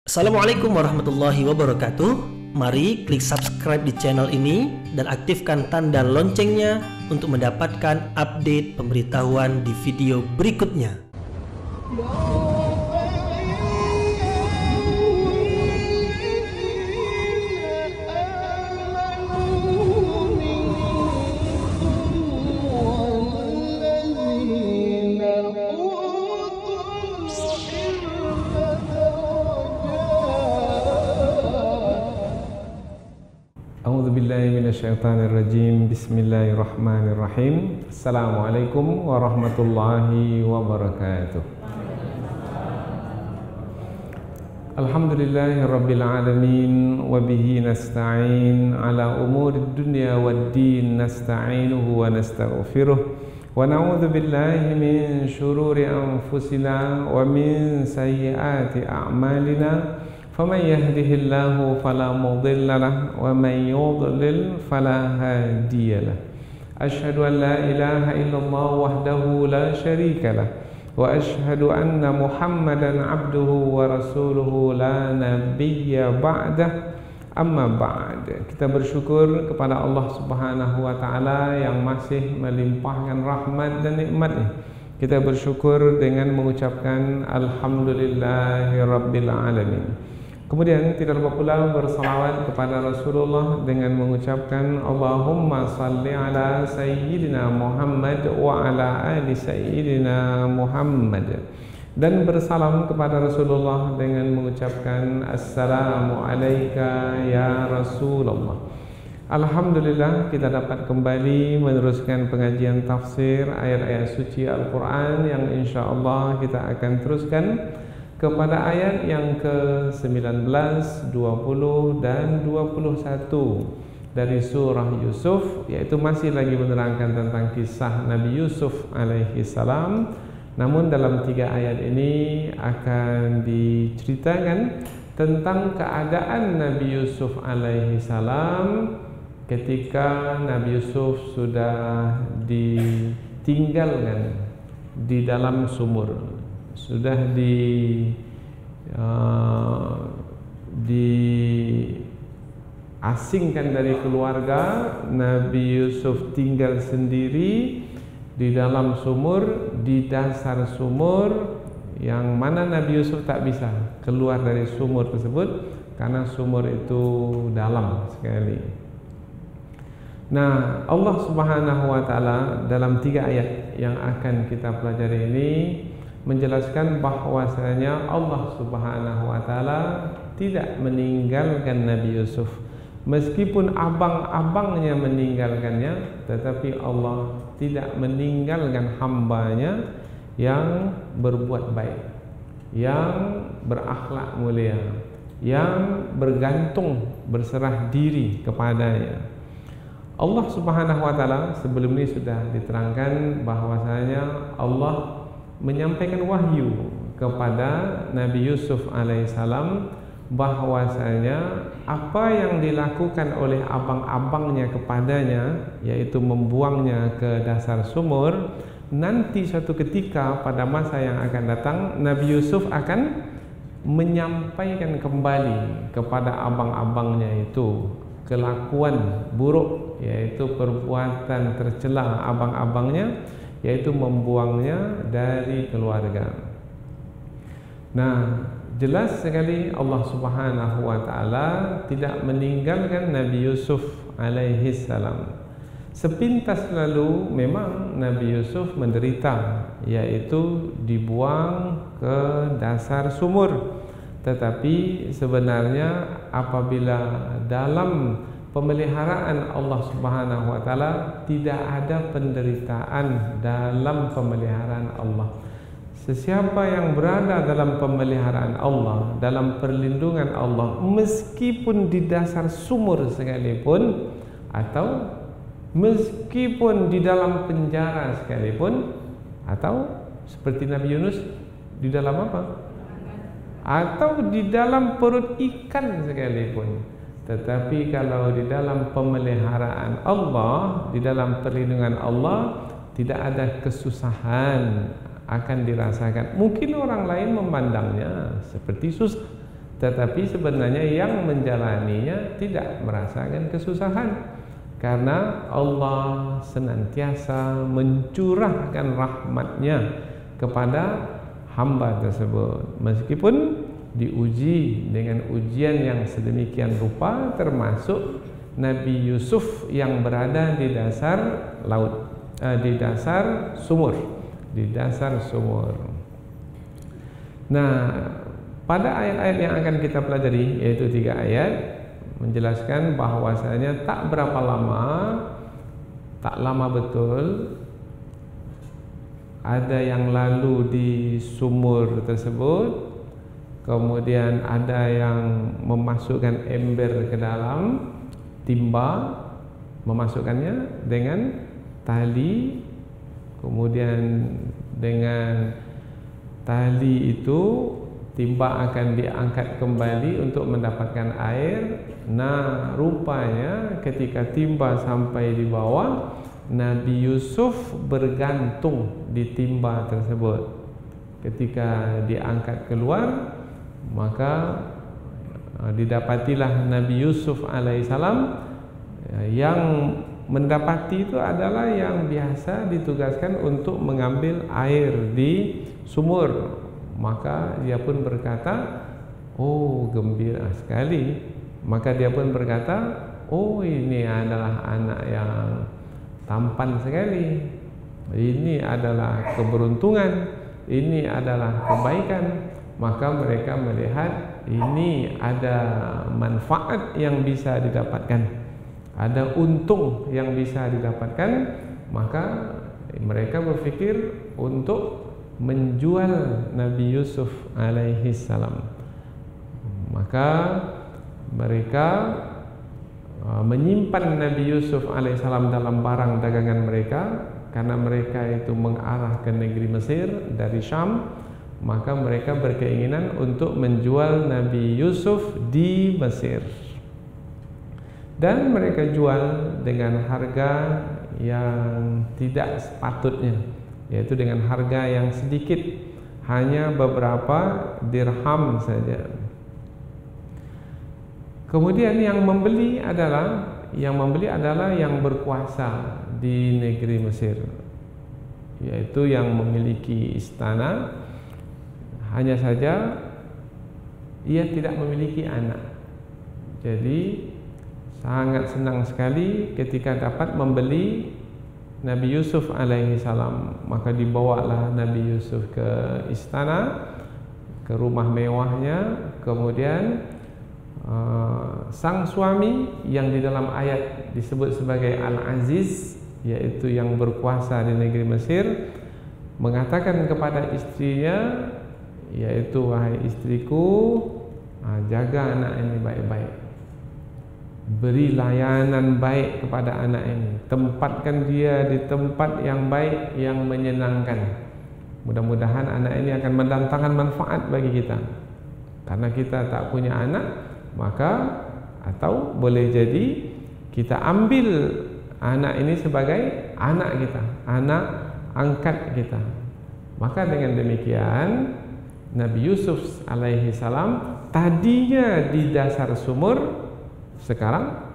Assalamualaikum warahmatullahi wabarakatuh. Mari klik subscribe di channel ini dan aktifkan tanda loncengnya untuk mendapatkan update pemberitahuan di video berikutnya. A'udzubillahi minasyaitonirrajim. Bismillahirrahmanirrahim. Assalamualaikum warahmatullahi wabarakatuh. Alhamdulillahi rabbil alamin wa bihi nasta'in ala umurid dunya waddin, nasta'inuhu wa nastaghfiruh wa na'udzu billahi min shururi anfusina wa min sayyiati a'malina. فمن يهده الله فلا مضل له ومن يضلل فلا هادي له أشهد أن لا إله إلا الله وحده لا شريك له وأشهد أن محمدا عبده ورسوله لا نبي بعده. Amma ba'd. Kita bersyukur kepada Allah Subhanahu wa taala yang masih melimpahkan rahmat dan nikmat-Nya. Kita bersyukur dengan mengucapkan alhamdulillahirabbil alamin. Kemudian tidak lupa pula bersalawat kepada Rasulullah dengan mengucapkan Allahumma salli ala sayyidina Muhammad wa ala ali sayyidina Muhammad, dan bersalam kepada Rasulullah dengan mengucapkan Assalamu alayka ya Rasulullah. Alhamdulillah, kita dapat kembali meneruskan pengajian tafsir ayat-ayat suci Al-Quran yang insyaAllah kita akan teruskan kepada ayat yang ke-19, 20 dan 21 dari surah Yusuf, yaitu masih lagi menerangkan tentang kisah Nabi Yusuf alaihi salam. Namun dalam 3 ayat ini akan diceritakan tentang keadaan Nabi Yusuf alaihi salam ketika Nabi Yusuf sudah ditinggalkan di dalam sumur, sudah diasingkan dari keluarga. Nabi Yusuf tinggal sendiri di dalam sumur, di dasar sumur, yang mana Nabi Yusuf tak bisa keluar dari sumur tersebut karena sumur itu dalam sekali. Nah, Allah Subhanahu wa taala dalam 3 ayat yang akan kita pelajari ini menjelaskan bahwasanya Allah Subhanahu wa taala tidak meninggalkan Nabi Yusuf. Meskipun abang-abangnya meninggalkannya, tetapi Allah tidak meninggalkan hambanya yang berbuat baik, yang berakhlak mulia, yang bergantung, berserah diri kepadanya. Allah Subhanahu wa taala sebelum ini sudah diterangkan bahwasanya Allah menyampaikan wahyu kepada Nabi Yusuf alaihissalam bahwasanya apa yang dilakukan oleh abang-abangnya kepadanya, yaitu membuangnya ke dasar sumur, nanti suatu ketika pada masa yang akan datang Nabi Yusuf akan menyampaikan kembali kepada abang-abangnya itu kelakuan buruk, yaitu perbuatan tercela abang-abangnya, yaitu membuangnya dari keluarga. Nah, jelas sekali Allah Subhanahu wa taala tidak meninggalkan Nabi Yusuf alaihi salam. Sepintas lalu memang Nabi Yusuf menderita, yaitu dibuang ke dasar sumur. Tetapi sebenarnya apabila dalam pemeliharaan Allah Subhanahu wa taala tidak ada penderitaan dalam pemeliharaan Allah. Sesiapa yang berada dalam pemeliharaan Allah, dalam perlindungan Allah, meskipun di dasar sumur sekalipun, atau meskipun di dalam penjara sekalipun, atau seperti Nabi Yunus di dalam apa? Atau di dalam perut ikan sekalipun, tetapi kalau di dalam pemeliharaan Allah, di dalam perlindungan Allah, tidak ada kesusahan akan dirasakan. Mungkin orang lain memandangnya seperti susah, tetapi sebenarnya yang menjalaninya tidak merasakan kesusahan, karena Allah senantiasa mencurahkan rahmatnya kepada hamba tersebut, meskipun diuji dengan ujian yang sedemikian rupa, termasuk Nabi Yusuf yang berada di dasar laut, di dasar sumur, Nah, pada ayat-ayat yang akan kita pelajari, yaitu 3 ayat, menjelaskan bahwasanya tak lama betul ada yang lalu di sumur tersebut, kemudian ada yang memasukkan ember ke dalam timba, memasukkannya dengan tali, kemudian dengan tali itu timba akan diangkat kembali untuk mendapatkan air. Nah, rupanya ketika timba sampai di bawah, Nabi Yusuf bergantung di timba tersebut. Ketika diangkat keluar, maka didapatilah Nabi Yusuf alaihissalam. Yang mendapati itu adalah yang biasa ditugaskan untuk mengambil air di sumur. Maka dia pun berkata, oh gembira sekali. Maka dia pun berkata, oh ini adalah anak yang tampan sekali, ini adalah keberuntungan, ini adalah kebaikan. Maka mereka melihat ini ada manfaat yang bisa didapatkan, ada untung yang bisa didapatkan. Maka mereka berpikir untuk menjual Nabi Yusuf alaihi salam. Maka mereka menyimpan Nabi Yusuf alaihissalam dalam barang dagangan mereka, karena mereka itu mengarah ke negeri Mesir dari Syam. Maka mereka berkeinginan untuk menjual Nabi Yusuf di Mesir, dan mereka jual dengan harga yang tidak sepatutnya, yaitu dengan harga yang sedikit, hanya beberapa dirham saja. Kemudian yang membeli adalah yang berkuasa di negeri Mesir, yaitu yang memiliki istana. Hanya saja ia tidak memiliki anak. Jadi sangat senang sekali ketika dapat membeli Nabi Yusuf alaihi salam. Maka dibawalah Nabi Yusuf ke istana, ke rumah mewahnya. Kemudian sang suami yang di dalam ayat disebut sebagai Al-Aziz, yaitu yang berkuasa di negeri Mesir, mengatakan kepada istrinya, yaitu wahai istriku, jaga anak ini baik-baik, beri layanan baik kepada anak ini, tempatkan dia di tempat yang baik, yang menyenangkan. Mudah-mudahan anak ini akan mendatangkan manfaat bagi kita. Karena kita tak punya anak, maka atau boleh jadi kita ambil anak ini sebagai anak kita, anak angkat kita. Maka dengan demikian Nabi Yusuf alaihi salam tadinya di dasar sumur, sekarang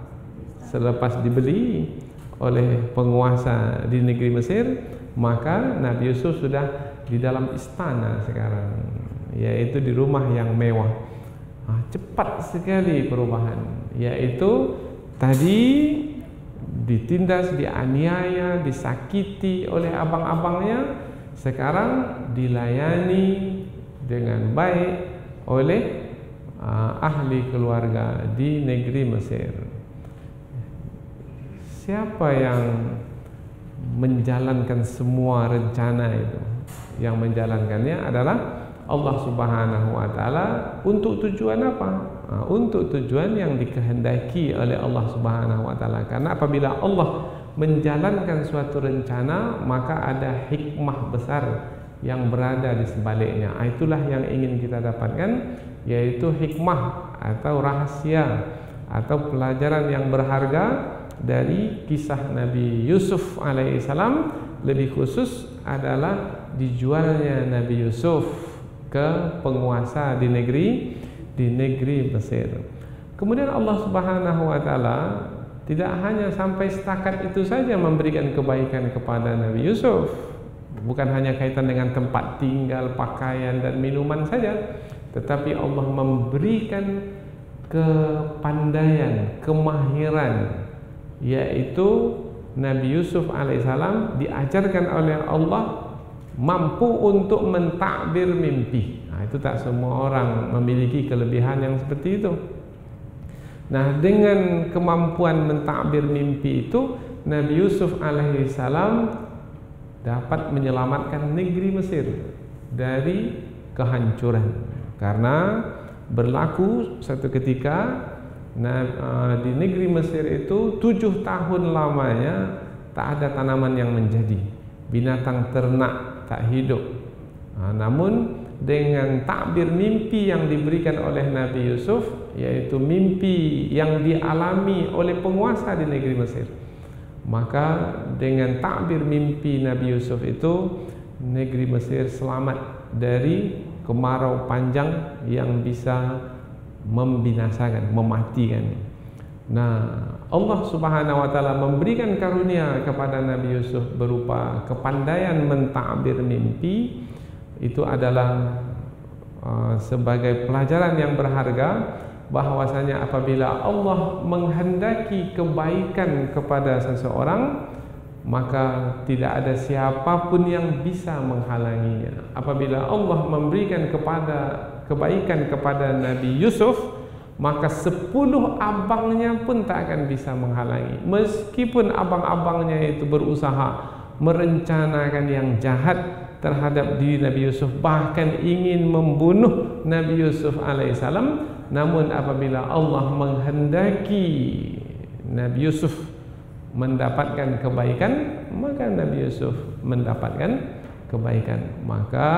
selepas dibeli oleh penguasa di negeri Mesir, maka Nabi Yusuf sudah di dalam istana sekarang, yaitu di rumah yang mewah. Cepat sekali perubahan, yaitu tadi ditindas, dianiaya, disakiti oleh abang-abangnya, sekarang dilayani dengan baik oleh ahli keluarga di negeri Mesir. Siapa yang menjalankan semua rencana itu? Yang menjalankannya adalah Allah Subhanahu wa taala. Untuk tujuan apa? Untuk tujuan yang dikehendaki oleh Allah Subhanahu wa taala. Karena apabila Allah menjalankan suatu rencana, maka ada hikmah besar yang berada di sebaliknya. Itulah yang ingin kita dapatkan, yaitu hikmah atau rahasia atau pelajaran yang berharga dari kisah Nabi Yusuf alaihissalam. Lebih khusus adalah dijualnya Nabi Yusuf ke penguasa di negeri di negeri Mesir. Kemudian Allah Subhanahu wa taala tidak hanya sampai setakat itu saja memberikan kebaikan kepada Nabi Yusuf. Bukan hanya kaitan dengan tempat tinggal, pakaian dan minuman saja, tetapi Allah memberikan kepandaian, kemahiran, yaitu Nabi Yusuf alaihissalam diajarkan oleh Allah mampu untuk mentakbir mimpi. Nah, itu tak semua orang memiliki kelebihan yang seperti itu. Nah, dengan kemampuan mentakbir mimpi itu, Nabi Yusuf alaihissalam dapat menyelamatkan negeri Mesir dari kehancuran. Karena berlaku satu ketika di negeri Mesir itu 7 tahun lamanya tak ada tanaman yang menjadi, binatang ternak tak hidup. Namun dengan takbir mimpi yang diberikan oleh Nabi Yusuf, yaitu mimpi yang dialami oleh penguasa di negeri Mesir, maka dengan takbir mimpi Nabi Yusuf itu negeri Mesir selamat dari kemarau panjang yang bisa membinasakan, mematikan. Nah, Allah Subhanahu wa taala memberikan karunia kepada Nabi Yusuf berupa kepandaian mentakbir mimpi. Itu adalah sebagai pelajaran yang berharga bahwasanya apabila Allah menghendaki kebaikan kepada seseorang, maka tidak ada siapapun yang bisa menghalanginya. Apabila Allah memberikan kebaikan kepada Nabi Yusuf, maka 10 abangnya pun tak akan bisa menghalangi. Meskipun abang-abangnya itu berusaha merencanakan yang jahat terhadap diri Nabi Yusuf, bahkan ingin membunuh Nabi Yusuf alaihissalam, namun apabila Allah menghendaki Nabi Yusuf mendapatkan kebaikan, maka Nabi Yusuf mendapatkan kebaikan. Maka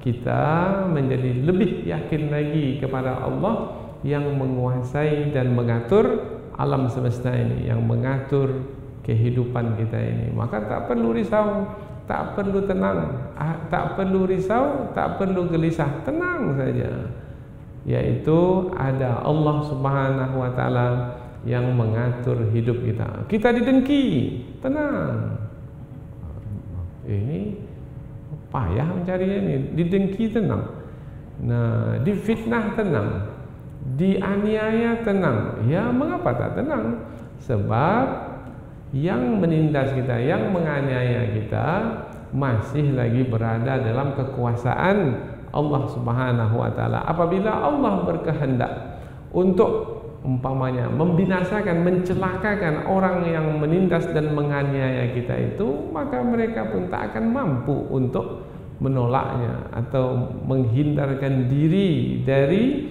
kita menjadi lebih yakin lagi kepada Allah yang menguasai dan mengatur alam semesta ini, yang mengatur kehidupan kita ini. Maka tak perlu risau, tak perlu tenang, tak perlu risau, tak perlu gelisah, tenang saja. Yaitu ada Allah Subhanahu wa taala yang mengatur hidup kita. Kita didengki, tenang. Ini payah mencarinya ini, didengki tenang. Nah, difitnah tenang, dianiaya tenang. Ya, mengapa tak tenang? Sebab yang menindas kita, yang menganiaya kita masih lagi berada dalam kekuasaan Allah Subhanahu wa taala. Apabila Allah berkehendak untuk umpamanya membinasakan, mencelakakan orang yang menindas dan menganiaya kita itu, maka mereka pun tak akan mampu untuk menolaknya atau menghindarkan diri dari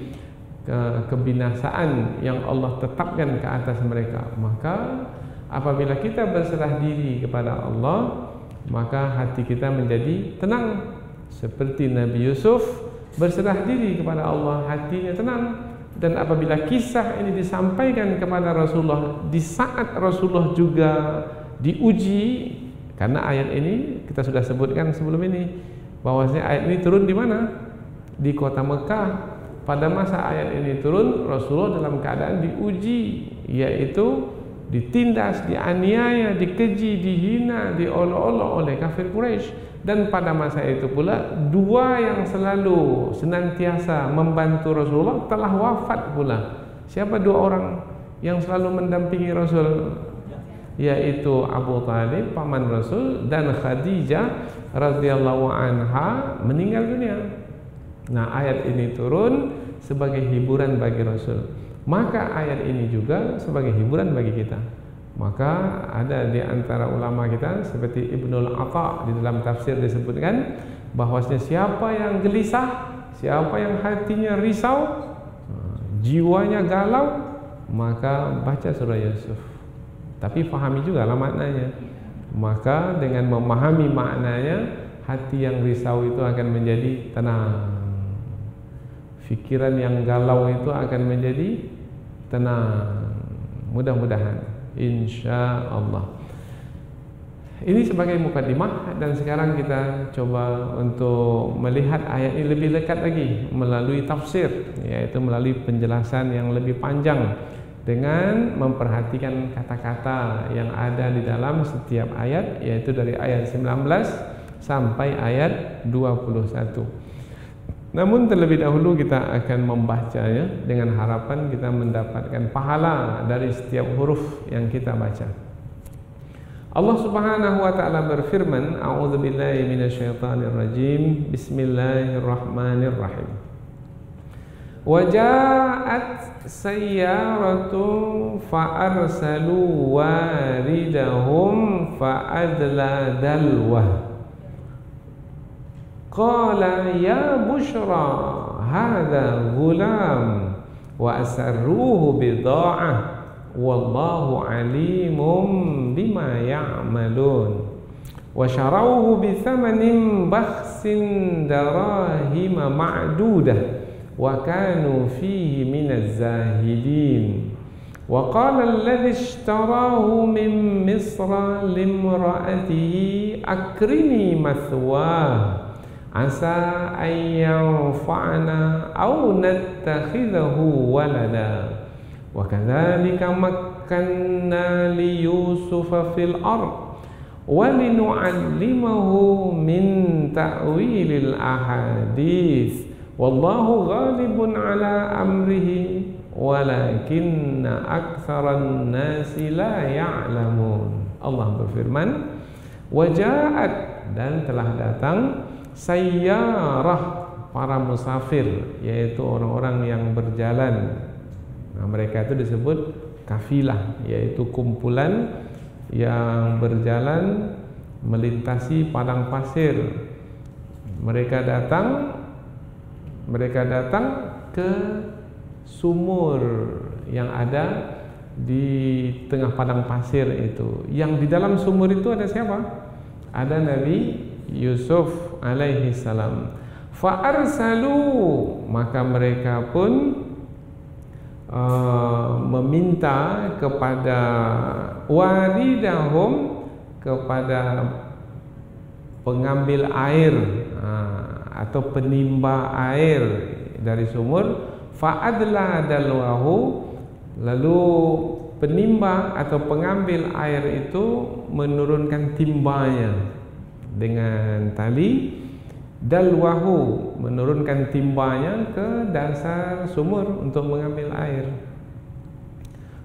kebinasaan yang Allah tetapkan ke atas mereka. Maka apabila kita berserah diri kepada Allah, maka hati kita menjadi tenang. Seperti Nabi Yusuf berserah diri kepada Allah, hatinya tenang. Dan apabila kisah ini disampaikan kepada Rasulullah di saat Rasulullah juga diuji, karena ayat ini kita sudah sebutkan sebelum ini, bahwasanya ayat ini turun di mana? Di kota Mekah. Pada masa ayat ini turun, Rasulullah dalam keadaan diuji, yaitu ditindas, dianiaya, dikeji, dihina, diolok-olok oleh kafir Quraisy. Dan pada masa itu pula, dua yang selalu senantiasa membantu Rasulullah telah wafat pula. Siapa dua orang yang selalu mendampingi Rasul? Yaitu Abu Talib, paman Rasul, dan Khadijah radhiyallahu anha meninggal dunia. Nah, ayat ini turun sebagai hiburan bagi Rasul. Maka ayat ini juga sebagai hiburan bagi kita. Maka ada di antara ulama kita seperti Ibnul Atha di dalam tafsir disebutkan bahwasanya siapa yang gelisah, siapa yang hatinya risau, jiwanya galau, maka baca surah Yusuf. Tapi fahami juga lah maknanya. Maka dengan memahami maknanya, hati yang risau itu akan menjadi tenang. Fikiran yang galau itu akan menjadi tenang. Mudah-mudahan, insya Allah. Ini sebagai mukaddimah, dan sekarang kita coba untuk melihat ayat ini lebih dekat lagi melalui tafsir, yaitu melalui penjelasan yang lebih panjang dengan memperhatikan kata-kata yang ada di dalam setiap ayat, yaitu dari ayat 19 sampai ayat 21. Namun terlebih dahulu kita akan membacanya dengan harapan kita mendapatkan pahala dari setiap huruf yang kita baca. Allah Subhanahu wa taala berfirman, A'udzubillahi minasyaitonirrajim. Bismillahirrahmanirrahim. Waja'at sayyaratun fa'arsalu waridahum fa'adla dalwah. Qala ya bushra hadha ghulam wa asarruhu bida'ah wallahu alimum bima ya'malun wa syarawhu bithamanin bakhsin darahima ma'dudah wa kanu fihi minaz zahidin wa qala alladhi ishtarahu min misra limra'atihi akrimi mathwah asa an yanfa'ana aw nattakhidhahu walada wa kadzalika makkanna li yusufa fil ard wa linu'allimahu min ta'wilil ahadits wallahu ghalibun ala amrihi walakinna aktsaran nasi la ya'lamun. Allah berfirman, waja'at, dan telah datang sayyarah, para musafir, yaitu orang-orang yang berjalan. Nah, mereka itu disebut kafilah, yaitu kumpulan yang berjalan melintasi padang pasir. Mereka datang ke sumur yang ada di tengah padang pasir itu. Yang di dalam sumur itu ada siapa? Ada Nabi Yusuf alaihi salam. Fa'arsalu, maka mereka pun meminta kepada waridahum, kepada pengambil air atau penimba air dari sumur. Fa'adla dalwahu, lalu penimba atau pengambil air itu menurunkan timbanya dengan tali. Dalwahu, menurunkan timbanya ke dasar sumur untuk mengambil air.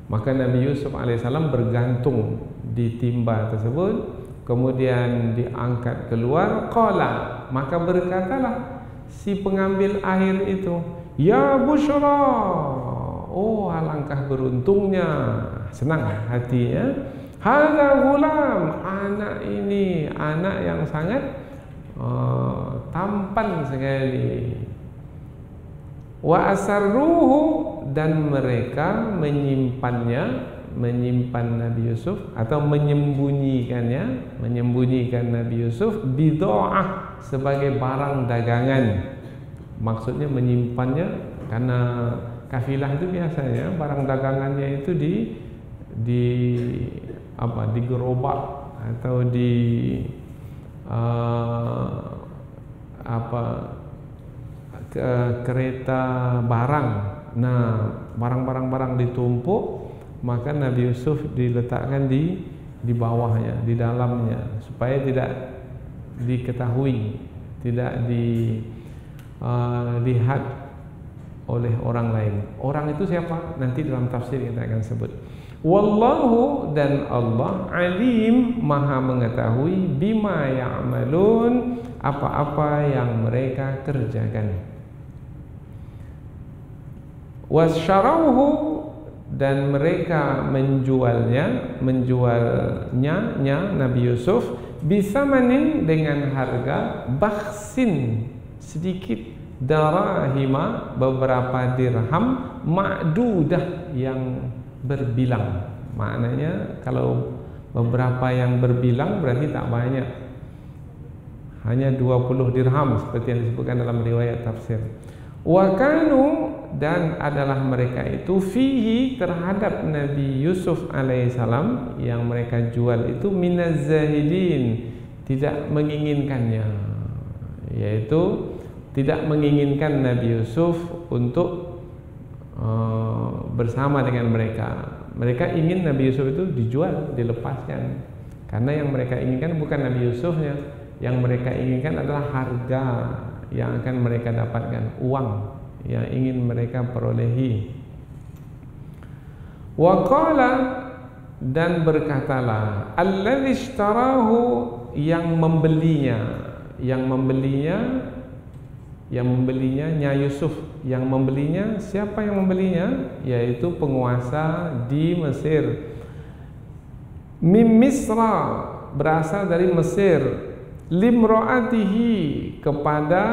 Maka Nabi Yusuf alaihissalam bergantung di timba tersebut, kemudian diangkat keluar. Qala, maka berkatalah si pengambil air itu, ya bushra, oh alangkah beruntungnya, senang hatinya. Hadza ghulam, anak ini anak yang sangat tampan sekali. Wa asarruhu, dan mereka menyimpan Nabi Yusuf atau menyembunyikan Nabi Yusuf bid'ah, sebagai barang dagangan. Maksudnya menyimpannya karena kafilah itu biasanya barang dagangannya itu di gerobak atau di kereta barang. Nah, barang-barang ditumpuk, maka Nabi Yusuf diletakkan di bawahnya, di dalamnya, supaya tidak diketahui, tidak dilihat oleh orang lain. Orang itu siapa? Nanti dalam tafsir kita akan sebut. Wallahu, dan Allah alim, maha mengetahui, bima ya'malun, apa-apa yang mereka kerjakan. Wasyarauhu, dan mereka menjualnya Nabi Yusuf bisamanin, dengan harga bakhsin, sedikit, darahima, beberapa dirham, ma'dudah, yang berbilang. Maknanya kalau beberapa yang berbilang berarti tak banyak, hanya 20 dirham seperti yang disebutkan dalam riwayat tafsir. Wa kanu, dan adalah mereka itu fihi terhadap Nabi Yusuf alaihissalam yang mereka jual itu minaz zahidin, tidak menginginkannya, yaitu tidak menginginkan Nabi Yusuf untuk bersama dengan mereka. Mereka ingin Nabi Yusuf itu dijual, dilepaskan, karena yang mereka inginkan bukan Nabi Yusufnya, yang mereka inginkan adalah harga yang akan mereka dapatkan, uang yang ingin mereka perolehi. Wa qala, dan berkatalah, alladzi ishtarahu, yang membelinya Nya Yusuf. Yang membelinya, siapa yang membelinya? Yaitu penguasa di Mesir. Mim Misra, berasal dari Mesir. Limro'atihi, kepada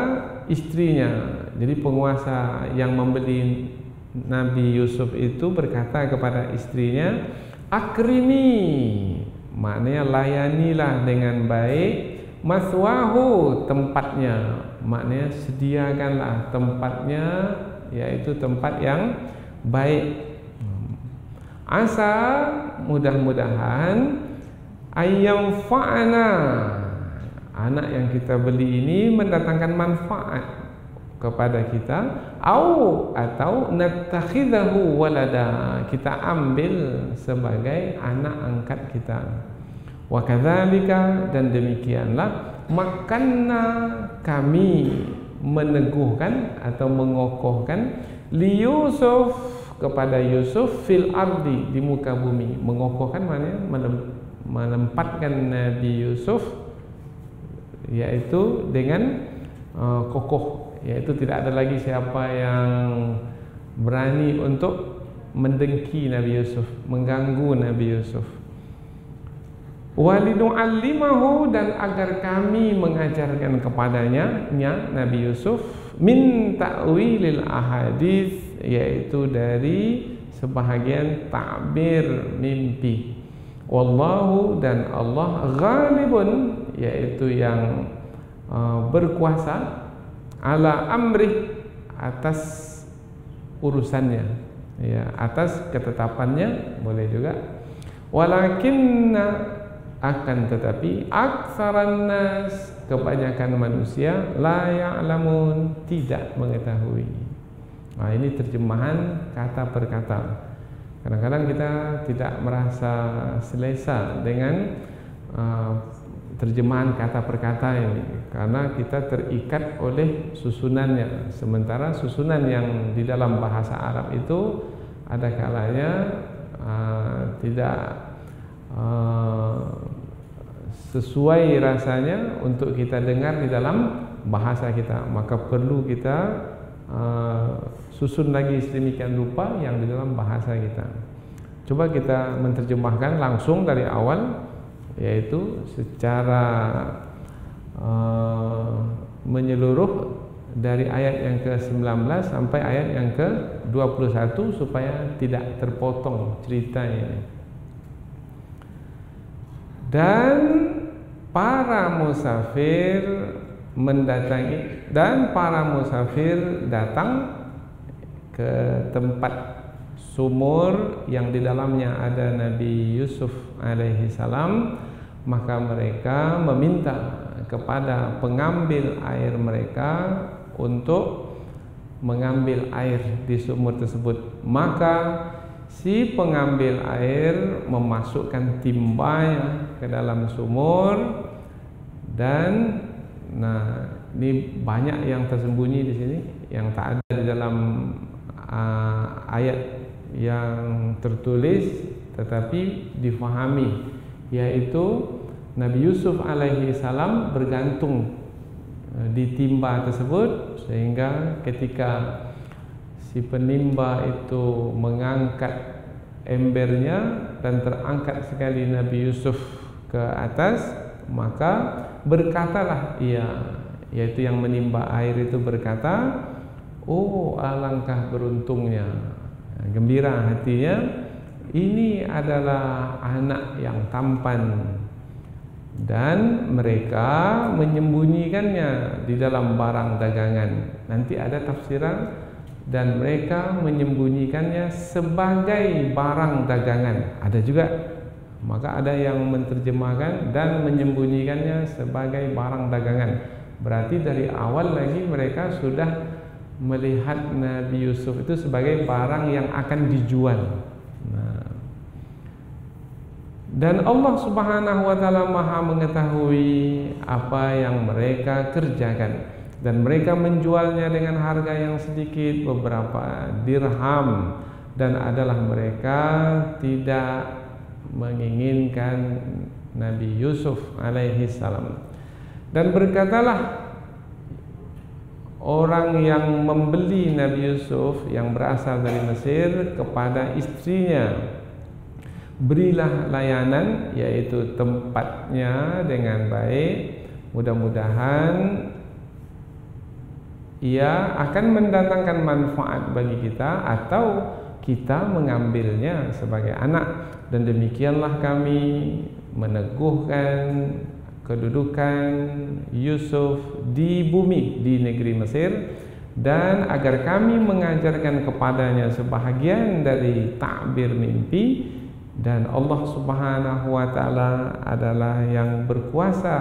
istrinya. Jadi penguasa yang membeli Nabi Yusuf itu berkata kepada istrinya, akrimi, maknanya layanilah dengan baik, maswahu, tempatnya, maknanya sediakanlah tempatnya, yaitu tempat yang baik. Asa, mudah-mudahan, ayyam fa'ana, anak yang kita beli ini mendatangkan manfaat kepada kita, atau natakhidahu walada, kita ambil sebagai anak angkat kita. Wa kadzalika, dan demikianlah, makanna, kami meneguhkan atau mengokohkan li Yusuf, kepada Yusuf, fil ardi, di muka bumi. Mengokohkan maknanya menempatkan Nabi Yusuf, yaitu dengan kokoh, yaitu tidak ada lagi siapa yang berani untuk mendengki Nabi Yusuf, mengganggu Nabi Yusuf. Walinu'allimahu, dan agar kami mengajarkan kepadanya, Nabi Yusuf, min ta'wilil ahadits, yaitu dari sebahagian takbir mimpi. Wallahu, dan Allah, ghalibun, yaitu yang berkuasa, ala amrih, atas urusannya, ya, atas ketetapannya, boleh juga. Walakinna, akan tetapi, aksaran nas, kebanyakan manusia, la ya'lamun, tidak mengetahui. Nah, ini terjemahan kata per kata. Kadang-kadang kita tidak merasa selesa dengan terjemahan kata per kata ini, karena kita terikat oleh susunannya. Sementara susunan yang di dalam bahasa Arab itu ada kalanya tidak sesuai rasanya untuk kita dengar di dalam bahasa kita, maka perlu kita susun lagi sedemikian rupa yang di dalam bahasa kita. Coba kita menerjemahkan langsung dari awal, yaitu secara menyeluruh dari ayat yang ke-19 sampai ayat yang ke-21 supaya tidak terpotong cerita ini. Dan para musafir mendatangi, dan para musafir datang ke tempat sumur yang di dalamnya ada Nabi Yusuf alaihi salam, maka mereka meminta kepada pengambil air mereka untuk mengambil air di sumur tersebut. Maka si pengambil air memasukkan timbanya ke dalam sumur, dan ini banyak yang tersembunyi di sini yang tak ada di dalam ayat yang tertulis tetapi difahami, yaitu Nabi Yusuf alaihi salam bergantung di timba tersebut, sehingga ketika si penimba itu mengangkat embernya dan terangkat sekali Nabi Yusuf ke atas, maka berkatalah ia, yaitu yang menimba air itu berkata, oh alangkah beruntungnya, gembira hatinya, ini adalah anak yang tampan, dan mereka menyembunyikannya di dalam barang dagangan. Nanti ada tafsiran dan mereka menyembunyikannya sebagai barang dagangan. Ada juga, maka ada yang menerjemahkan dan menyembunyikannya sebagai barang dagangan. Berarti dari awal lagi mereka sudah melihat Nabi Yusuf itu sebagai barang yang akan dijual. Dan Allah Subhanahu wa taala Maha mengetahui apa yang mereka kerjakan, dan mereka menjualnya dengan harga yang sedikit, beberapa dirham, dan adalah mereka tidak menginginkan Nabi Yusuf alaihi salam. Dan berkatalah orang yang membeli Nabi Yusuf yang berasal dari Mesir kepada istrinya, berilah layanan, yaitu tempatnya dengan baik, mudah-mudahan ia akan mendatangkan manfaat bagi kita atau kita mengambilnya sebagai anak. Dan demikianlah kami meneguhkan kedudukan Yusuf di bumi, di negeri Mesir, dan agar kami mengajarkan kepadanya sebahagian dari takbir mimpi. Dan Allah Subhanahu wa taala adalah yang berkuasa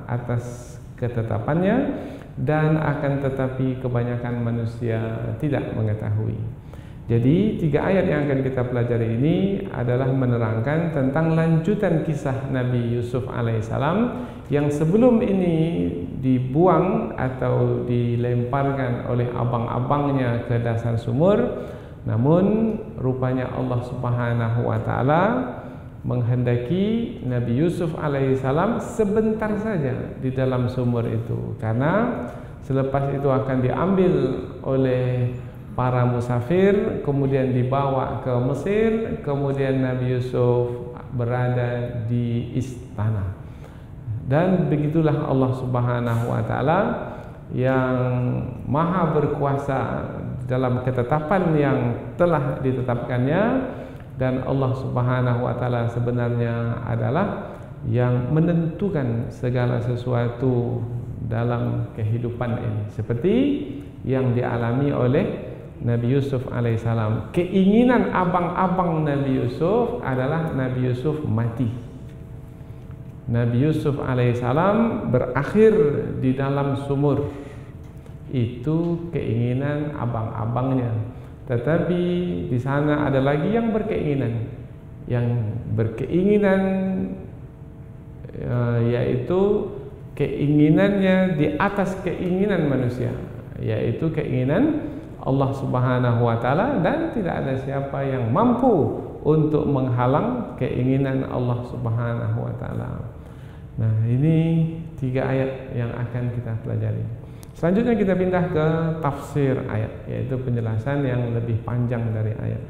atas ketetapannya, dan akan tetapi kebanyakan manusia tidak mengetahui. Jadi 3 ayat yang akan kita pelajari ini adalah menerangkan tentang lanjutan kisah Nabi Yusuf alaihissalam yang sebelum ini dibuang atau dilemparkan oleh abang-abangnya ke dasar sumur. Namun rupanya Allah Subhanahu wa taala menghendaki Nabi Yusuf alaihissalam sebentar saja di dalam sumur itu, karena selepas itu akan diambil oleh para musafir, kemudian dibawa ke Mesir, kemudian Nabi Yusuf berada di istana. Dan begitulah Allah Subhanahu wa taala yang maha berkuasa dalam ketetapan yang telah ditetapkannya. Dan Allah Subhanahu wa taala sebenarnya adalah yang menentukan segala sesuatu dalam kehidupan ini, seperti yang dialami oleh Nabi Yusuf alaihissalam. Keinginan abang-abang Nabi Yusuf adalah Nabi Yusuf mati. Nabi Yusuf alaihissalam berakhir di dalam sumur. Itu keinginan abang-abangnya. Tetapi di sana ada lagi yang berkeinginan, yaitu keinginannya di atas keinginan manusia, yaitu keinginan Allah Subhanahu wa taala, dan tidak ada siapa yang mampu untuk menghalang keinginan Allah Subhanahu wa taala. Nah, ini 3 ayat yang akan kita pelajari. Selanjutnya kita pindah ke tafsir ayat, yaitu penjelasan yang lebih panjang dari ayat.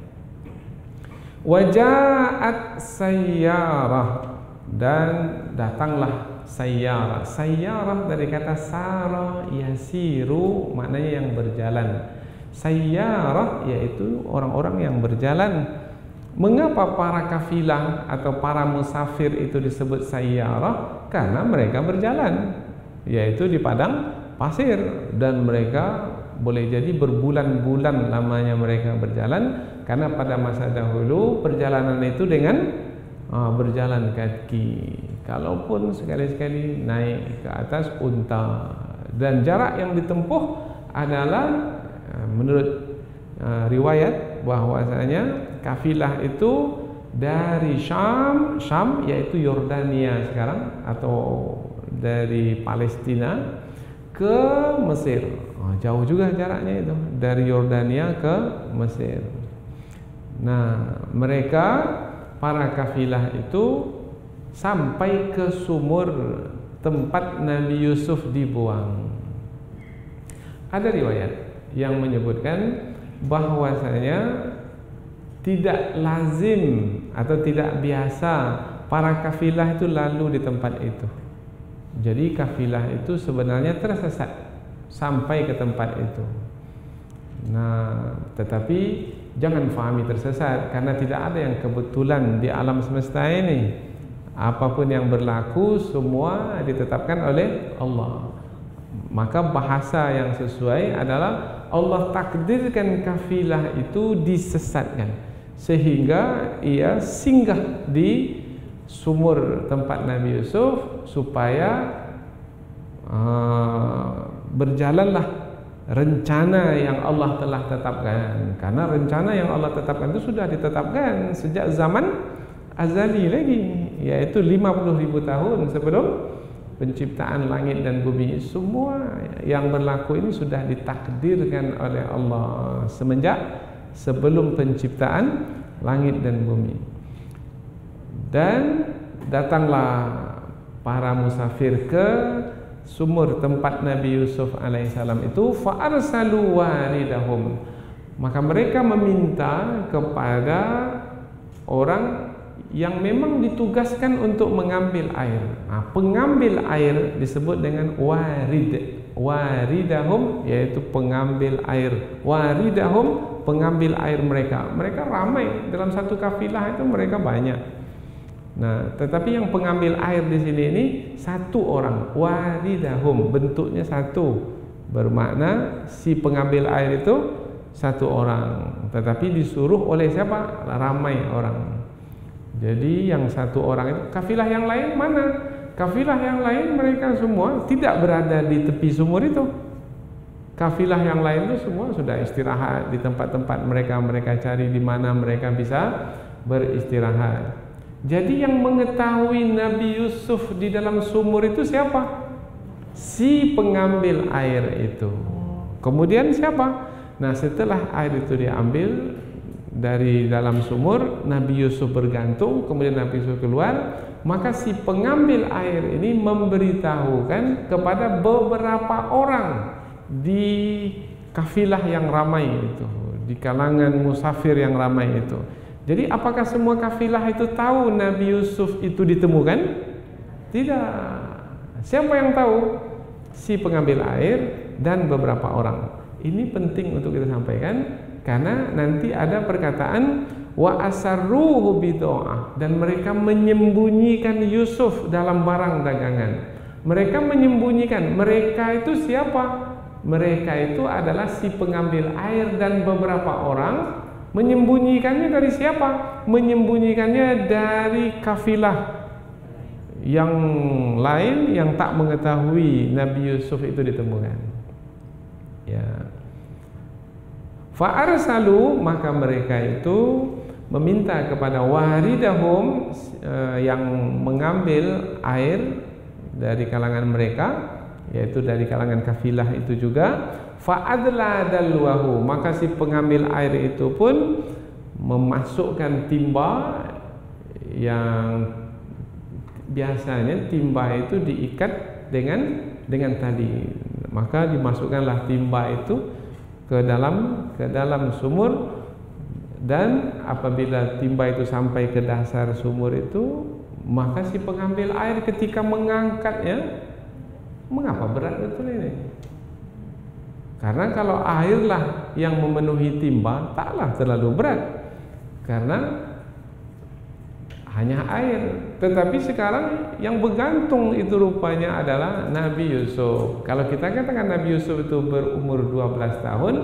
Waja'at sayyarah, dan datanglah sayyarah. Sayyarah dari kata sara yasiru, maknanya yang berjalan. Sayyarah yaitu orang-orang yang berjalan. Mengapa para kafilah atau para musafir itu disebut sayyarah? Karena mereka berjalan, yaitu di padang pasir, dan mereka boleh jadi berbulan-bulan lamanya mereka berjalan, karena pada masa dahulu perjalanan itu dengan berjalan kaki, kalaupun sekali-sekali naik ke atas unta. Dan jarak yang ditempuh adalah menurut riwayat bahwasanya kafilah itu dari Syam yaitu Yordania sekarang, atau dari Palestina ke Mesir. Jauh juga jaraknya itu, dari Yordania ke Mesir. Nah, mereka para kafilah itu sampai ke sumur tempat Nabi Yusuf dibuang. Ada riwayat yang menyebutkan bahwasanya tidak lazim atau tidak biasa para kafilah itu lalu di tempat itu. Jadi kafilah itu sebenarnya tersesat sampai ke tempat itu. Nah, tetapi jangan fahami tersesat, karena tidak ada yang kebetulan di alam semesta ini. Apapun yang berlaku semua ditetapkan oleh Allah. Maka bahasa yang sesuai adalah Allah takdirkan kafilah itu disesatkan sehingga ia singgah di sumur tempat Nabi Yusuf supaya berjalanlah rencana yang Allah telah tetapkan. Karena rencana yang Allah tetapkan itu sudah ditetapkan sejak zaman azali lagi, yaitu 50.000 tahun sebelum penciptaan langit dan bumi. Semua yang berlaku ini sudah ditakdirkan oleh Allah semenjak sebelum penciptaan langit dan bumi. Dan datanglah para musafir ke sumur tempat Nabi Yusuf alaihissalam itu, fa arsalu waridahum, maka mereka meminta kepada orang yang memang ditugaskan untuk mengambil air. Pengambil air disebut dengan warid. Waridahum yaitu pengambil air. Waridahum pengambil air mereka. Mereka ramai dalam satu kafilah itu, mereka banyak. Nah, tetapi yang pengambil air di sini ini satu orang. Waridahum bentuknya satu, bermakna si pengambil air itu satu orang, tetapi disuruh oleh siapa? Ramai orang. Jadi yang satu orang itu, kafilah yang lain mana? Kafilah yang lain mereka semua tidak berada di tepi sumur itu. Kafilah yang lain itu semua sudah istirahat di tempat-tempat mereka. Mereka cari di mana mereka bisa beristirahat. Jadi yang mengetahui Nabi Yusuf di dalam sumur itu siapa? Si pengambil air itu. Kemudian siapa? Nah, setelah air itu diambil dari dalam sumur, Nabi Yusuf bergantung, kemudian Nabi Yusuf keluar, maka si pengambil air ini memberitahukan kepada beberapa orang di kafilah yang ramai itu, di kalangan musafir yang ramai itu. Jadi apakah semua kafilah itu tahu Nabi Yusuf itu ditemukan? Tidak. Siapa yang tahu? Si pengambil air dan beberapa orang. Ini penting untuk kita sampaikan, karena nanti ada perkataan wa asarruhu bido'ah, dan mereka menyembunyikan Yusuf dalam barang dagangan. Mereka menyembunyikan. Mereka itu siapa? Mereka itu adalah si pengambil air dan beberapa orang. Menyembunyikannya dari siapa? Menyembunyikannya dari kafilah yang lain yang tak mengetahui Nabi Yusuf itu ditemukan. Ya. Fa arsalu, maka mereka itu meminta kepada waridahum yang mengambil air dari kalangan mereka, yaitu dari kalangan kafilah itu juga. Fa'adla dalwahu, maka si pengambil air itu pun memasukkan timba yang biasanya timba itu diikat dengan tali. Maka dimasukkanlah timba itu ke dalam sumur, dan apabila timba itu sampai ke dasar sumur itu, maka si pengambil air ketika mengangkatnya, mengapa berat betul ini? Karena kalau airlah yang memenuhi timba, taklah terlalu berat, karena hanya air. Tetapi sekarang yang bergantung itu rupanya adalah Nabi Yusuf. Kalau kita katakan Nabi Yusuf itu berumur 12 tahun,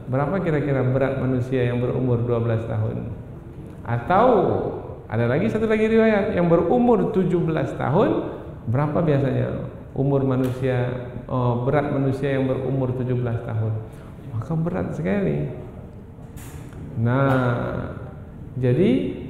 berapa kira-kira berat manusia yang berumur 12 tahun? Atau ada lagi satu lagi riwayat, yang berumur 17 tahun, berapa biasanya umur manusia, berat manusia yang berumur 17 tahun? Maka berat sekali. Nah, jadi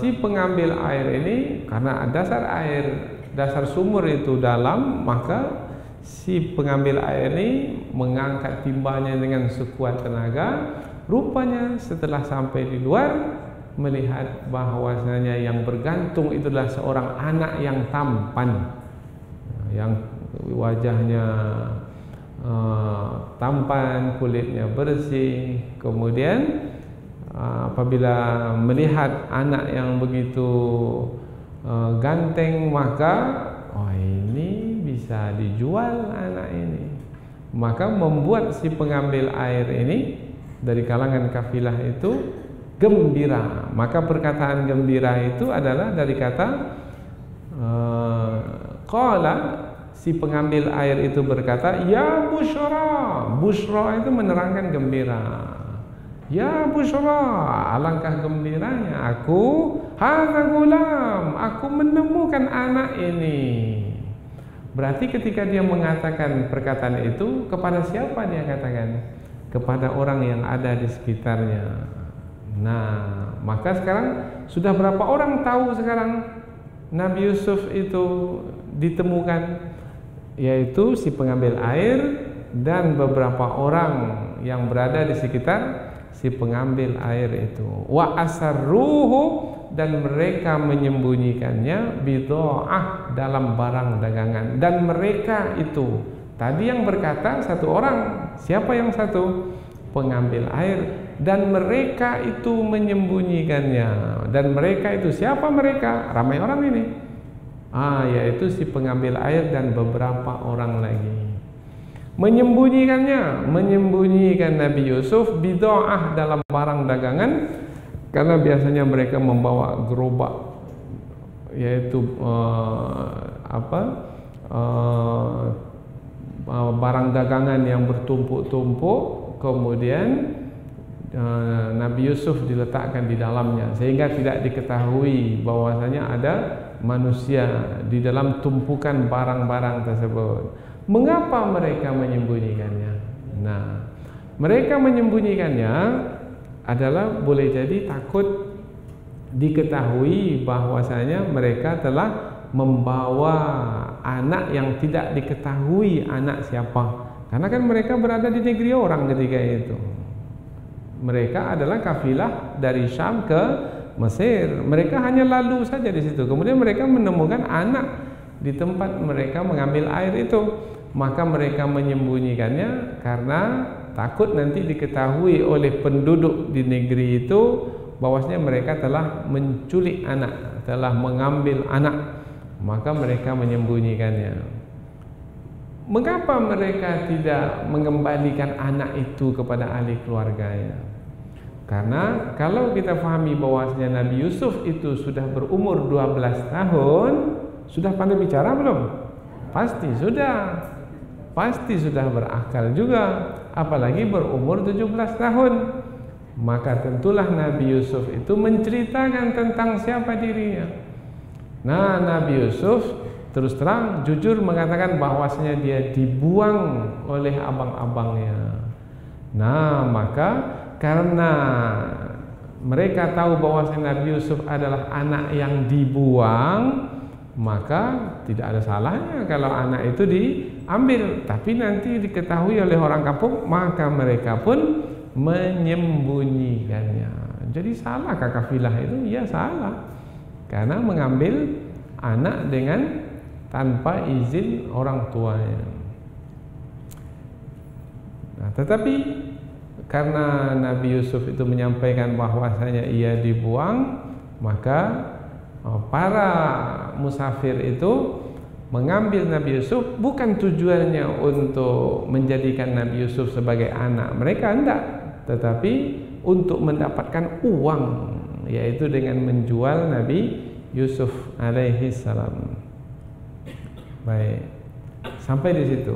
si pengambil air ini, karena dasar sumur itu dalam, maka si pengambil air ini mengangkat timbanya dengan sekuat tenaga. Rupanya setelah sampai di luar, melihat bahwasanya yang bergantung itulah seorang anak yang tampan, yang wajahnya tampan, kulitnya bersih. Kemudian apabila melihat anak yang begitu ganteng, maka ini bisa dijual anak ini. Maka membuat si pengambil air ini dari kalangan kafilah itu gembira. Maka perkataan gembira itu adalah dari kata qala, si pengambil air itu berkata, "Ya Bushra." Bushra itu menerangkan gembira. "Ya Bushra, alangkah gembiranya aku, hadza gulam, aku menemukan anak ini." Berarti ketika dia mengatakan perkataan itu, kepada siapa dia katakan? Kepada orang yang ada di sekitarnya. Nah, maka sekarang sudah berapa orang tahu sekarang Nabi Yusuf itu ditemukan? Yaitu si pengambil air dan beberapa orang yang berada di sekitar si pengambil air itu. Wa asarruhu, dan mereka menyembunyikannya bidha'ah, dalam barang dagangan. Dan mereka itu, tadi yang berkata satu orang, siapa yang satu? Pengambil air. Dan mereka itu menyembunyikannya. Dan mereka itu, siapa mereka? Ramai orang ini. Yaitu si pengambil air dan beberapa orang lagi. Menyembunyikan Nabi Yusuf bidha'ah, dalam barang dagangan. Karena biasanya mereka membawa gerobak, yaitu barang dagangan yang bertumpuk-tumpuk. Kemudian Nabi Yusuf diletakkan di dalamnya, sehingga tidak diketahui bahwasanya ada manusia di dalam tumpukan barang-barang tersebut. Mengapa mereka menyembunyikannya? Nah, mereka menyembunyikannya adalah boleh jadi takut diketahui bahwasanya mereka telah membawa anak yang tidak diketahui anak siapa. Karena kan mereka berada di negeri orang ketika itu. Mereka adalah kafilah dari Syam ke Mesir. Mereka hanya lalu saja di situ. Kemudian mereka menemukan anak di tempat mereka mengambil air itu. Maka mereka menyembunyikannya karena takut nanti diketahui oleh penduduk di negeri itu bahwasanya mereka telah menculik anak, telah mengambil anak. Maka mereka menyembunyikannya. Mengapa mereka tidak mengembalikan anak itu kepada ahli keluarganya? Karena kalau kita fahami bahwasanya Nabi Yusuf itu sudah berumur 12 tahun, sudah pandai bicara belum? Pasti sudah. Pasti sudah berakal juga, apalagi berumur 17 tahun. Maka tentulah Nabi Yusuf itu menceritakan tentang siapa dirinya. Nah, Nabi Yusuf terus terang jujur mengatakan bahwasanya dia dibuang oleh abang-abangnya. Nah, maka karena mereka tahu bahwasanya Nabi Yusuf adalah anak yang dibuang, maka tidak ada salahnya kalau anak itu diambil. Tapi nanti diketahui oleh orang kampung, maka mereka pun menyembunyikannya. Jadi salahkah kafilah itu? Ya salah, karena mengambil anak dengan tanpa izin orang tuanya. Nah, tetapi karena Nabi Yusuf itu menyampaikan bahwasanya ia dibuang, maka para musafir itu mengambil Nabi Yusuf bukan tujuannya untuk menjadikan Nabi Yusuf sebagai anak mereka, enggak, tetapi untuk mendapatkan uang, yaitu dengan menjual Nabi Yusuf alaihi salam. Baik, sampai di situ.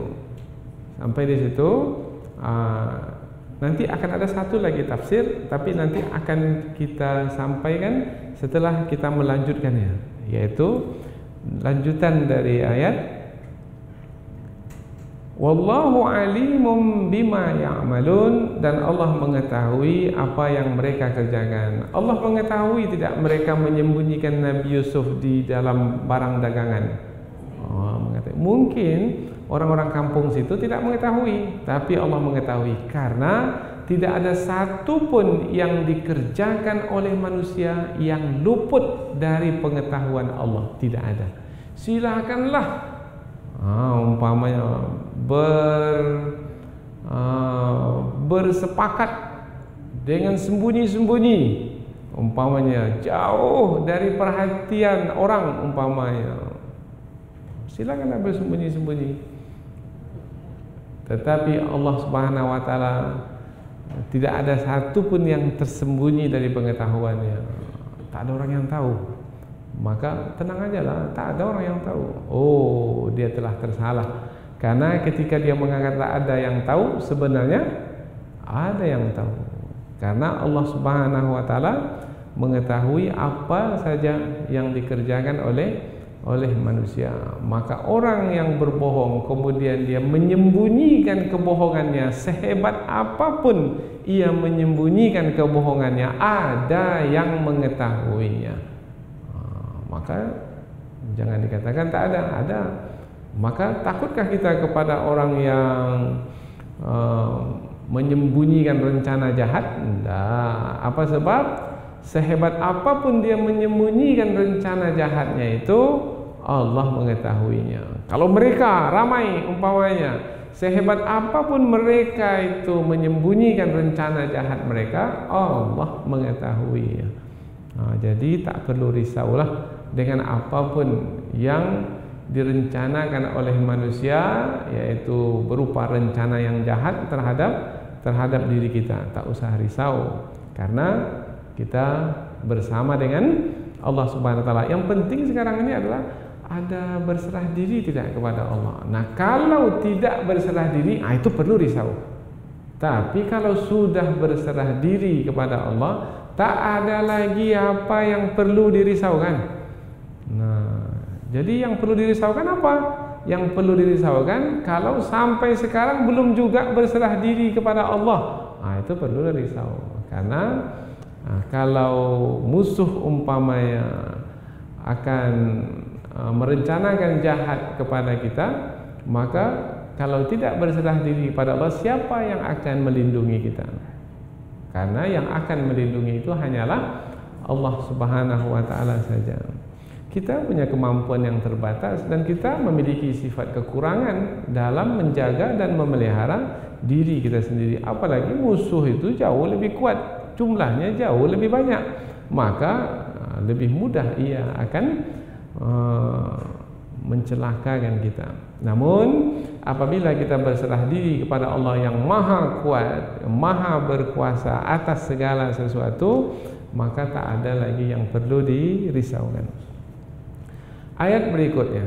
Nanti akan ada satu lagi tafsir, tapi nanti akan kita sampaikan setelah kita melanjutkannya, yaitu lanjutan dari ayat wallahu alimum bima ya'malun, dan Allah mengetahui apa yang mereka kerjakan. Allah mengetahui tidak mereka menyembunyikan Nabi Yusuf di dalam barang dagangan. Mungkin orang-orang kampung situ tidak mengetahui, tapi Allah mengetahui, karena tidak ada satu pun yang dikerjakan oleh manusia yang luput dari pengetahuan Allah. Tidak ada. Silakanlah umpamanya bersepakat dengan sembunyi-sembunyi, umpamanya jauh dari perhatian orang, umpamanya silakanlah bersembunyi-sembunyi. Tetapi Allah Subhanahu wa taala tidak ada satu pun yang tersembunyi dari pengetahuannya. Tak ada orang yang tahu maka tenang aja lah, tak ada orang yang tahu. Oh, dia telah tersalah. Karena ketika dia mengatakan tak ada yang tahu, sebenarnya ada yang tahu. Karena Allah Subhanahu wa taala mengetahui apa saja yang dikerjakan oleh manusia. Maka orang yang berbohong kemudian dia menyembunyikan kebohongannya, sehebat apapun ia menyembunyikan kebohongannya, ada yang mengetahuinya. Maka jangan dikatakan tak ada, ada. Maka takutkah kita kepada orang yang menyembunyikan rencana jahat? Tidak. Apa sebab? Sehebat apapun dia menyembunyikan rencana jahatnya itu, Allah mengetahuinya. Kalau mereka ramai umpamanya, sehebat apapun mereka itu menyembunyikan rencana jahat mereka, Allah mengetahuinya. Jadi tak perlu risaulah dengan apapun yang direncanakan oleh manusia, yaitu berupa rencana yang jahat terhadap diri kita. Tak usah risau, karena kita bersama dengan Allah Subhanahu wa taala. Yang penting sekarang ini adalah ada berserah diri tidak kepada Allah. Nah, kalau tidak berserah diri, itu perlu risau. Tapi kalau sudah berserah diri kepada Allah, tak ada lagi apa yang perlu dirisaukan. Nah, jadi yang perlu dirisaukan apa? Yang perlu dirisaukan kalau sampai sekarang belum juga berserah diri kepada Allah. Itu perlu risau. Karena kalau musuh umpamanya akan merencanakan jahat kepada kita, maka kalau tidak berserah diri kepada Allah, siapa yang akan melindungi kita? Karena yang akan melindungi itu hanyalah Allah Subhanahu wa taala saja. Kita punya kemampuan yang terbatas dan kita memiliki sifat kekurangan dalam menjaga dan memelihara diri kita sendiri. Apalagi musuh itu jauh lebih kuat, jumlahnya jauh lebih banyak, maka lebih mudah ia akan mencelakakan kita. Namun apabila kita berserah diri kepada Allah yang maha kuat, maha berkuasa atas segala sesuatu, maka tak ada lagi yang perlu dirisaukan. Ayat berikutnya,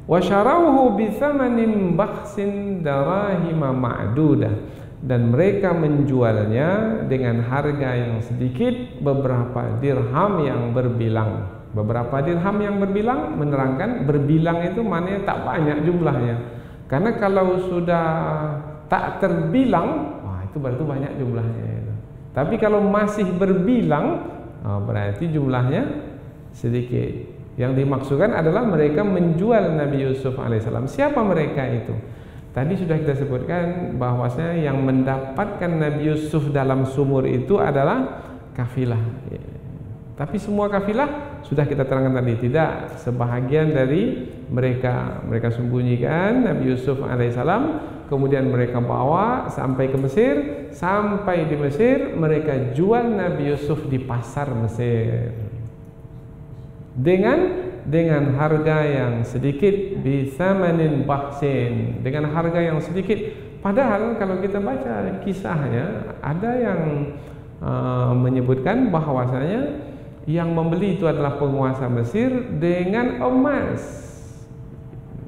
washarauhu bithamanin bakhsin darahima ma'dudah, dan mereka menjualnya dengan harga yang sedikit, beberapa dirham yang berbilang. Beberapa dirham yang berbilang menerangkan berbilang itu maknanya tak banyak jumlahnya. Karena kalau sudah tak terbilang, itu berarti banyak jumlahnya itu. Tapi kalau masih berbilang, berarti jumlahnya sedikit. Yang dimaksudkan adalah mereka menjual Nabi Yusuf alaihissalam. Siapa mereka itu? Tadi sudah kita sebutkan bahwasanya yang mendapatkan Nabi Yusuf dalam sumur itu adalah kafilah. Tapi semua kafilah sudah kita terangkan tadi, tidak. Sebahagian dari mereka sembunyikan Nabi Yusuf alaihissalam, kemudian mereka bawa sampai ke Mesir. Sampai di Mesir mereka jual Nabi Yusuf di pasar Mesir dengan harga yang sedikit, bisamanin bakhsin, dengan harga yang sedikit. Padahal kalau kita baca kisahnya, ada yang menyebutkan bahwasanya yang membeli itu adalah penguasa Mesir dengan emas,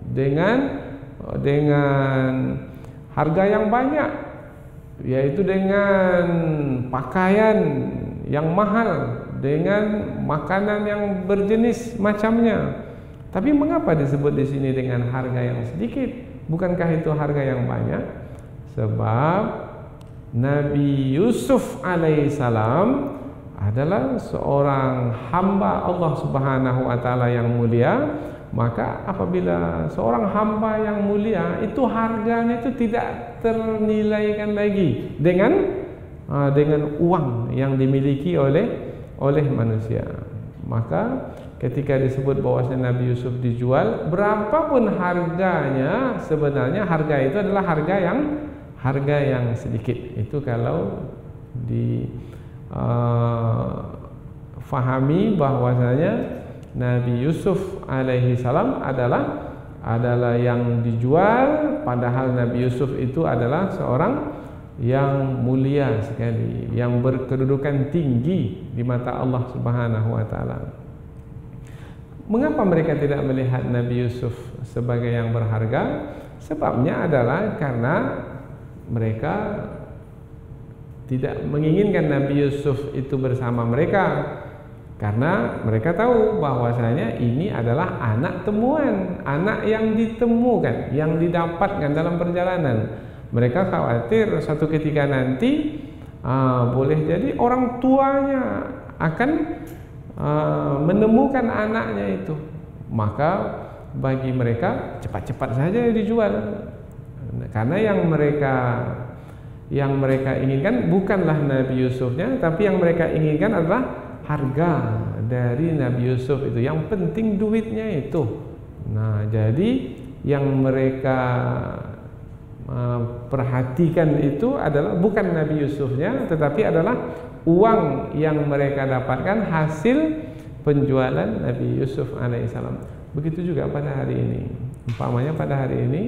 dengan harga yang banyak, yaitu dengan pakaian yang mahal, dengan makanan yang berjenis macamnya. Tapi mengapa disebut di sini dengan harga yang sedikit? Bukankah itu harga yang banyak? Sebab Nabi Yusuf alaihissalam adalah seorang hamba Allah Subhanahu wa taala yang mulia. Maka apabila seorang hamba yang mulia itu harganya itu tidak ternilaikan lagi dengan uang yang dimiliki oleh manusia. Maka ketika disebut bahwasanya Nabi Yusuf dijual, berapapun harganya, sebenarnya harga itu adalah harga yang sedikit. Itu kalau difahami bahwasanya Nabi Yusuf alaihi salam adalah yang dijual, padahal Nabi Yusuf itu adalah seorang yang mulia sekali, yang berkedudukan tinggi di mata Allah Subhanahu wa taala. Mengapa mereka tidak melihat Nabi Yusuf sebagai yang berharga? Sebabnya adalah karena mereka tidak menginginkan Nabi Yusuf itu bersama mereka, karena mereka tahu bahwasanya ini adalah anak temuan, anak yang ditemukan, yang didapatkan dalam perjalanan. Mereka khawatir suatu ketika nanti boleh jadi orang tuanya akan menemukan anaknya itu, maka bagi mereka cepat-cepat saja dijual, karena yang mereka inginkan bukanlah Nabi Yusufnya, tapi yang mereka inginkan adalah harga dari Nabi Yusuf itu. Yang penting duitnya itu. Nah, jadi yang mereka perhatikan itu adalah bukan Nabi Yusufnya, tetapi adalah uang yang mereka dapatkan hasil penjualan Nabi Yusuf alaihissalam. Begitu juga pada hari ini. Umpamanya pada hari ini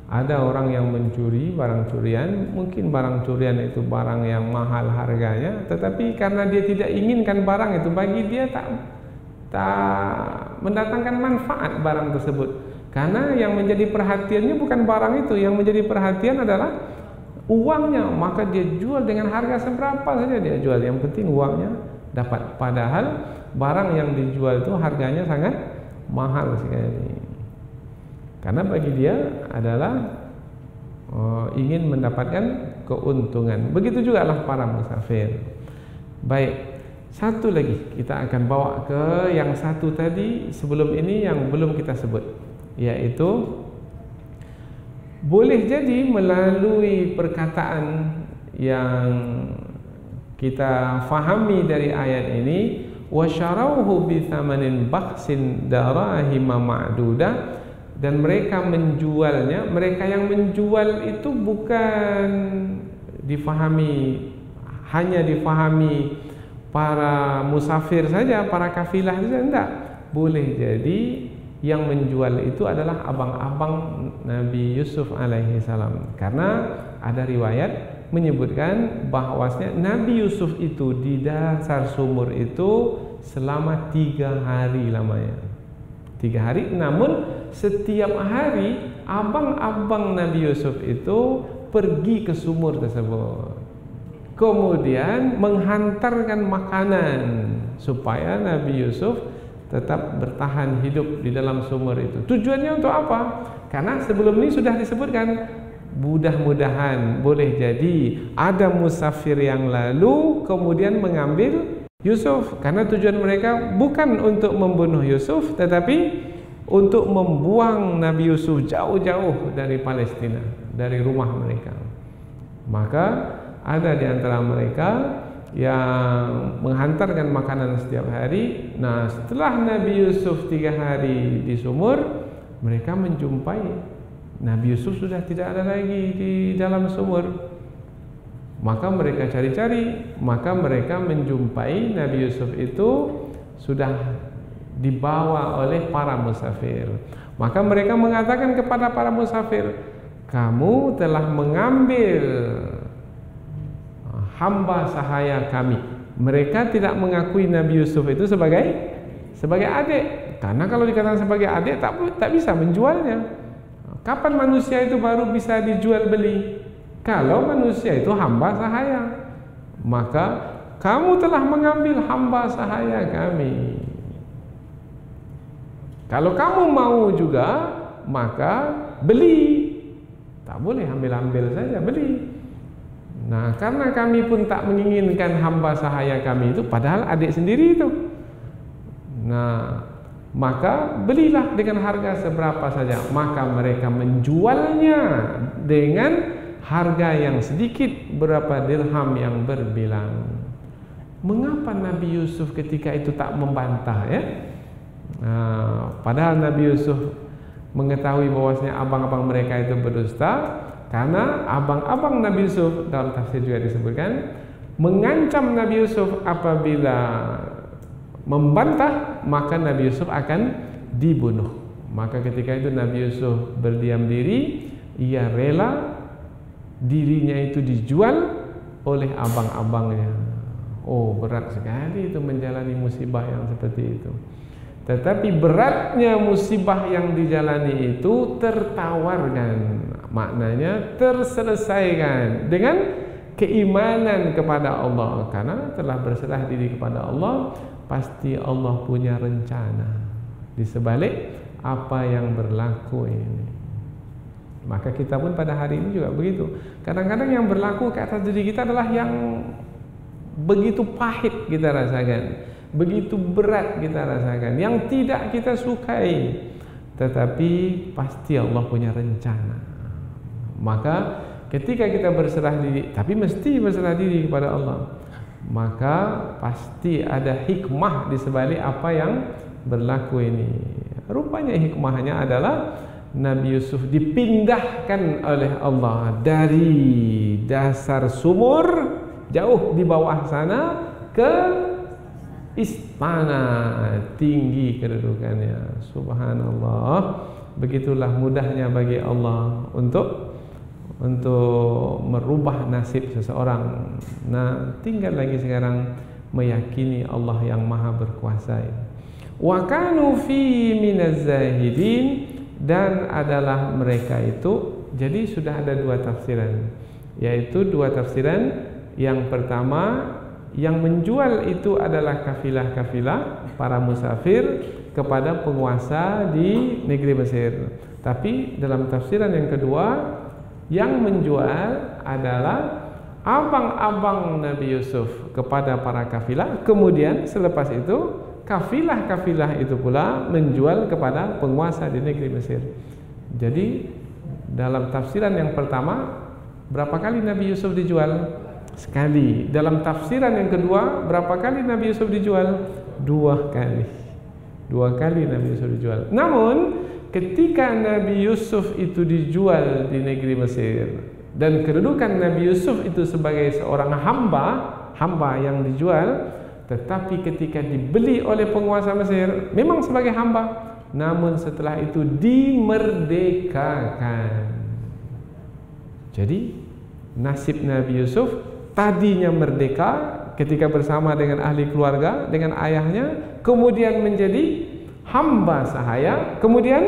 ada orang yang mencuri barang curian, mungkin barang curian itu barang yang mahal harganya, tetapi karena dia tidak inginkan barang itu, bagi dia tak mendatangkan manfaat barang tersebut. Karena yang menjadi perhatiannya bukan barang itu, yang menjadi perhatian adalah uangnya, maka dia jual dengan harga seberapa saja dia jual, yang penting uangnya dapat. Padahal barang yang dijual itu harganya sangat mahal sekali, karena bagi dia adalah ingin mendapatkan keuntungan. Begitu juga lah para musafir. Baik, satu lagi kita akan bawa ke yang satu tadi sebelum ini yang belum kita sebut, yaitu boleh jadi melalui perkataan yang kita fahami dari ayat ini, washarauhu bithamanin bakhsin darahima ma'dudah, dan mereka menjualnya. Mereka yang menjual itu bukan hanya difahami para musafir saja, para kafilah saja, tidak. Boleh jadi yang menjual itu adalah abang-abang Nabi Yusuf alaihi salam, karena ada riwayat menyebutkan bahwasanya Nabi Yusuf itu di dasar sumur itu selama 3 hari lamanya. 3 hari, namun setiap hari abang-abang Nabi Yusuf itu pergi ke sumur tersebut, kemudian menghantarkan makanan supaya Nabi Yusuf tetap bertahan hidup di dalam sumur itu. Tujuannya untuk apa? Karena sebelum ini sudah disebutkan, mudah-mudahan boleh jadi ada musafir yang lalu kemudian mengambil Yusuf, karena tujuan mereka bukan untuk membunuh Yusuf, tetapi untuk membuang Nabi Yusuf jauh-jauh dari Palestina, dari rumah mereka. Maka ada di antara mereka yang menghantarkan makanan setiap hari. Nah, setelah Nabi Yusuf 3 hari di sumur, mereka menjumpai Nabi Yusuf sudah tidak ada lagi di dalam sumur. Maka mereka cari-cari, maka mereka menjumpai Nabi Yusuf itu sudah dibawa oleh para musafir. Maka mereka mengatakan kepada para musafir, kamu telah mengambil hamba sahaya kami. Mereka tidak mengakui Nabi Yusuf itu sebagai adik, karena kalau dikatakan sebagai adik tak bisa menjualnya. Kapan manusia itu baru bisa dijual beli? Kalau manusia itu hamba sahaya. Maka kamu telah mengambil hamba sahaya kami. Kalau kamu mau juga, maka beli. Tak boleh ambil-ambil saja, beli. Nah, karena kami pun tak menginginkan hamba sahaya kami itu, padahal adik sendiri itu. Nah, maka belilah dengan harga seberapa saja. Maka mereka menjualnya dengan harga yang sedikit, berapa dirham yang berbilang. Mengapa Nabi Yusuf ketika itu tak membantah, ya? Nah, padahal Nabi Yusuf mengetahui bahwasanya abang-abang mereka itu berdusta, karena abang-abang Nabi Yusuf dalam tafsir juga disebutkan mengancam Nabi Yusuf apabila membantah maka Nabi Yusuf akan dibunuh. Maka ketika itu Nabi Yusuf berdiam diri, ia rela dirinya itu dijual oleh abang-abangnya. Oh, berat sekali itu menjalani musibah yang seperti itu. Tetapi beratnya musibah yang dijalani itu tertawarkan, maknanya terselesaikan dengan keimanan kepada Allah. Karena telah berserah diri kepada Allah, pasti Allah punya rencana di sebalik apa yang berlaku ini. Maka kita pun pada hari ini juga begitu. Kadang-kadang yang berlaku ke atas diri kita adalah yang begitu pahit kita rasakan, begitu berat kita rasakan, yang tidak kita sukai. Tetapi pasti Allah punya rencana. Maka ketika kita berserah diri, tapi mesti berserah diri kepada Allah, maka pasti ada hikmah di sebalik apa yang berlaku ini. Rupanya hikmahnya adalah Nabi Yusuf dipindahkan oleh Allah dari dasar sumur jauh di bawah sana ke istana tinggi kedudukannya. Subhanallah. Begitulah mudahnya bagi Allah untuk merubah nasib seseorang. Nah, tinggal lagi sekarang meyakini Allah yang Maha berkuasa. Wa kanu fi minaz zahidin, dan adalah mereka itu. Jadi sudah ada dua tafsiran, yaitu dua tafsiran. Yang pertama, yang menjual itu adalah kafilah-kafilah para musafir kepada penguasa di negeri Mesir. Tapi dalam tafsiran yang kedua, yang menjual adalah abang-abang Nabi Yusuf kepada para kafilah. Kemudian selepas itu kafilah-kafilah itu pula menjual kepada penguasa di negeri Mesir. Jadi dalam tafsiran yang pertama, berapa kali Nabi Yusuf dijual? Sekali. Dalam tafsiran yang kedua, berapa kali Nabi Yusuf dijual? 2 kali. 2 kali Nabi Yusuf dijual. Namun ketika Nabi Yusuf itu dijual di negeri Mesir, dan kedudukan Nabi Yusuf itu sebagai seorang hamba yang dijual, tetapi ketika dibeli oleh penguasa Mesir, memang sebagai hamba, namun setelah itu dimerdekakan. Jadi nasib Nabi Yusuf tadinya merdeka ketika bersama dengan ahli keluarga, dengan ayahnya, kemudian menjadi hamba sahaya, kemudian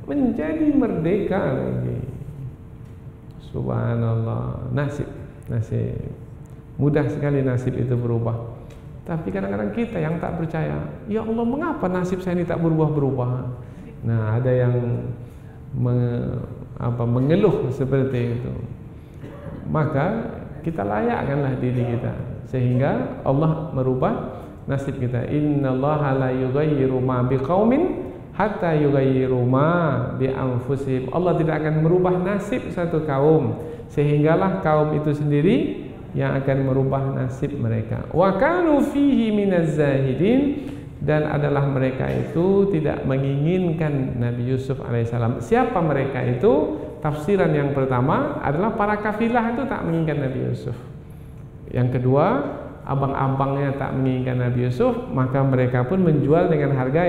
menjadi merdeka lagi. Subhanallah. Nasib mudah sekali nasib itu berubah. Tapi kadang-kadang kita yang tak percaya, ya Allah, mengapa nasib saya ini tak berubah-berubah? Nah, ada yang mengeluh seperti itu. Maka kita layakkanlah diri kita sehingga Allah merubah nasib kita. Innallaha la yughayyiru ma biqaumin hatta yughayyiru ma bi anfusihim. Allah tidak akan merubah nasib satu kaum sehinggalah kaum itu sendiri yang akan merubah nasib mereka. Wa kanu fihi minaz zahidin, dan adalah mereka itu tidak menginginkan Nabi Yusuf alaihissalam. Siapa mereka itu? Tafsiran yang pertama adalah para kafilah itu tak menginginkan Nabi Yusuf. Yang kedua, abang-abangnya tak menginginkan Nabi Yusuf, maka mereka pun menjual dengan harga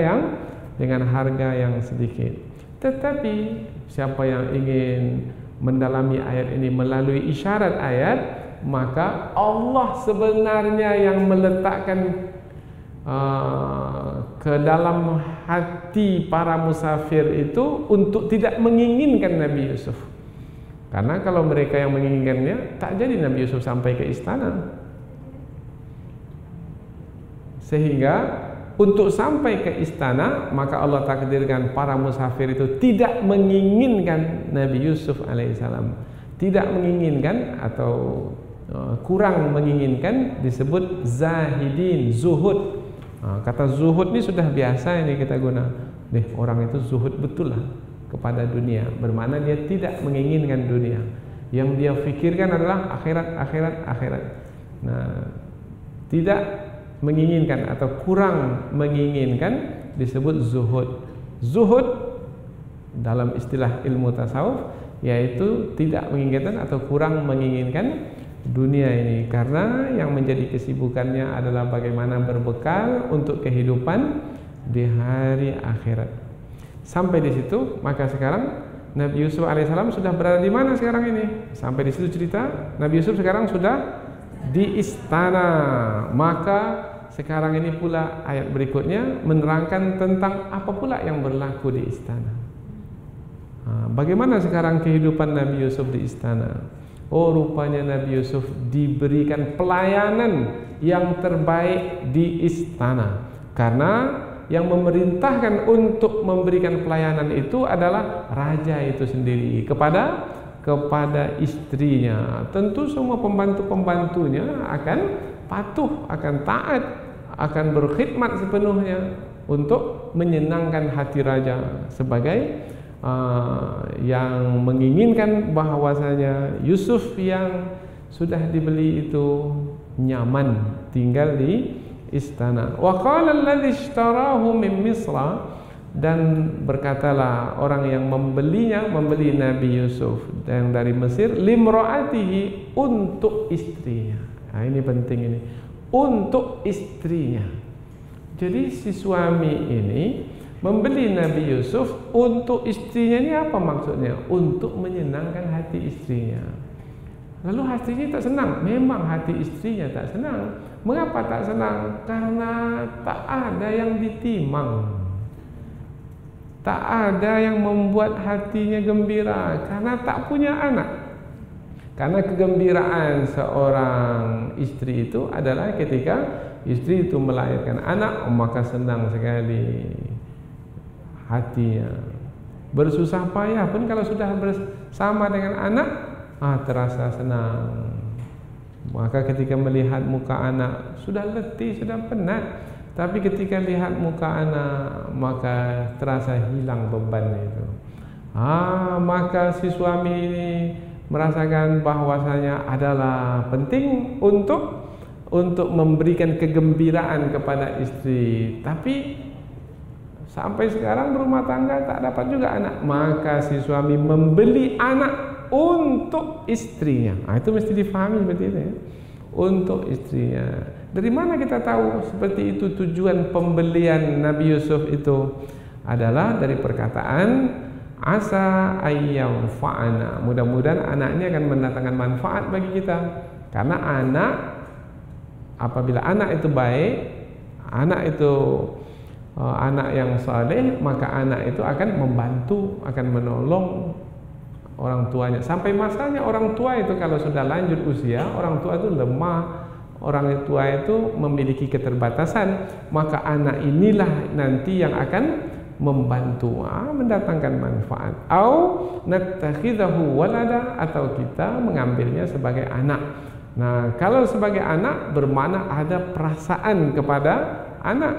yang sedikit. Tetapi siapa yang ingin mendalami ayat ini melalui isyarat ayat, maka Allah sebenarnya yang meletakkan ke dalam hati para musafir itu untuk tidak menginginkan Nabi Yusuf. Karena kalau mereka yang menginginkannya, tak jadi Nabi Yusuf sampai ke istana. Sehingga untuk sampai ke istana, maka Allah takdirkan para musafir itu tidak menginginkan Nabi Yusuf alaihissalam. Tidak menginginkan atau kurang menginginkan, disebut zahidin, zuhud. Kata zuhud ini sudah biasa ini kita guna. Orang itu zuhud betul lah kepada dunia, bermakna dia tidak menginginkan dunia. Yang dia fikirkan adalah akhirat. Nah, tidak menginginkan atau kurang menginginkan disebut zuhud. Zuhud dalam istilah ilmu tasawuf yaitu tidak menginginkan atau kurang menginginkan dunia ini, karena yang menjadi kesibukannya adalah bagaimana berbekal untuk kehidupan di hari akhirat. Sampai di situ, maka sekarang Nabi Yusuf alaihissalam sudah berada di mana sekarang ini? Sampai di situ cerita, Nabi Yusuf sekarang sudah di istana. Maka sekarang ini pula ayat berikutnya menerangkan tentang apa pula yang berlaku di istana. Bagaimana sekarang kehidupan Nabi Yusuf di istana? Oh, rupanya Nabi Yusuf diberikan pelayanan yang terbaik di istana, karena yang memerintahkan untuk memberikan pelayanan itu adalah raja itu sendiri kepada istrinya. Tentu semua pembantu-pembantunya akan patuh, akan taat, akan berkhidmat sepenuhnya untuk menyenangkan hati raja sebagai yang menginginkan bahwasanya Yusuf yang sudah dibeli itu nyaman tinggal di istana. Wa qala alladhi ishtarahu min Misra, dan berkatalah orang yang membeli Nabi Yusuf yang dari Mesir, limraatihi, untuk istrinya. Nah, ini penting ini, untuk istrinya. Jadi si suami ini membeli Nabi Yusuf untuk istrinya. Ini apa maksudnya? Untuk menyenangkan hati istrinya. Lalu hatinya tak senang. Memang hati istrinya tak senang. Mengapa tak senang? Karena tak ada yang ditimang, tak ada yang membuat hatinya gembira, karena tak punya anak. Karena kegembiraan seorang istri itu adalah ketika istri itu melahirkan anak, maka senang sekali hatinya. Bersusah payah pun kalau sudah bersama dengan anak, terasa senang. Maka ketika melihat muka anak sudah letih, sudah penat, tapi ketika lihat muka anak maka terasa hilang beban itu. Maka si suami ini merasakan bahwasanya adalah penting untuk memberikan kegembiraan kepada istri. Tapi sampai sekarang berumah tangga tak dapat juga anak. Maka si suami membeli anak untuk istrinya. Itu mesti difahami seperti itu ya. Untuk istrinya. Dari mana kita tahu seperti itu tujuan pembelian Nabi Yusuf itu? Adalah dari perkataan asa ayyam fa'ana. Mudah-mudahan anaknya akan mendatangkan manfaat bagi kita. Karena anak, apabila anak itu baik, anak itu anak yang saleh, maka anak itu akan membantu, akan menolong orang tuanya. Sampai masanya orang tua itu kalau sudah lanjut usia, orang tua itu lemah, orang tua itu memiliki keterbatasan, maka anak inilah nanti yang akan membantu, mendatangkan manfaat. Au nattakhidahu walada, atau kita mengambilnya sebagai anak. Nah, kalau sebagai anak bermakna ada perasaan kepada anak.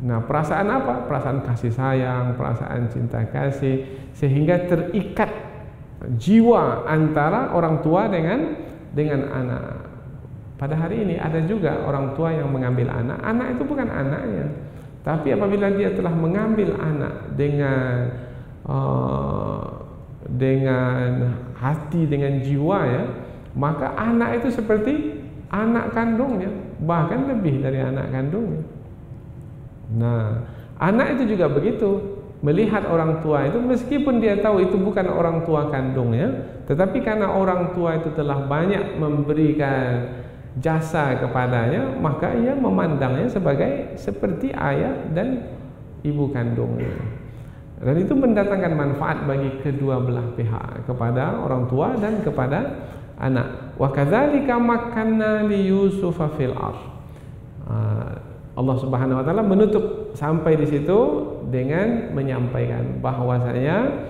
Nah, perasaan apa? Perasaan kasih sayang, perasaan cinta kasih, sehingga terikat jiwa antara orang tua dengan anak. Pada hari ini ada juga orang tua yang mengambil anak. Anak itu bukan anaknya, tapi apabila dia telah mengambil anak dengan hati, dengan jiwa ya, maka anak itu seperti anak kandungnya, bahkan lebih dari anak kandungnya. Nah, anak itu juga begitu. Melihat orang tua itu, meskipun dia tahu itu bukan orang tua kandungnya, tetapi karena orang tua itu telah banyak memberikan jasa kepadanya, maka ia memandangnya seperti ayah dan ibu kandungnya. Dan itu mendatangkan manfaat bagi kedua belah pihak, kepada orang tua dan kepada anak. Wa kadzalika makkanna li Yusufa fil ardh. Allah Subhanahu wa taala menutup sampai di situ dengan menyampaikan bahwasanya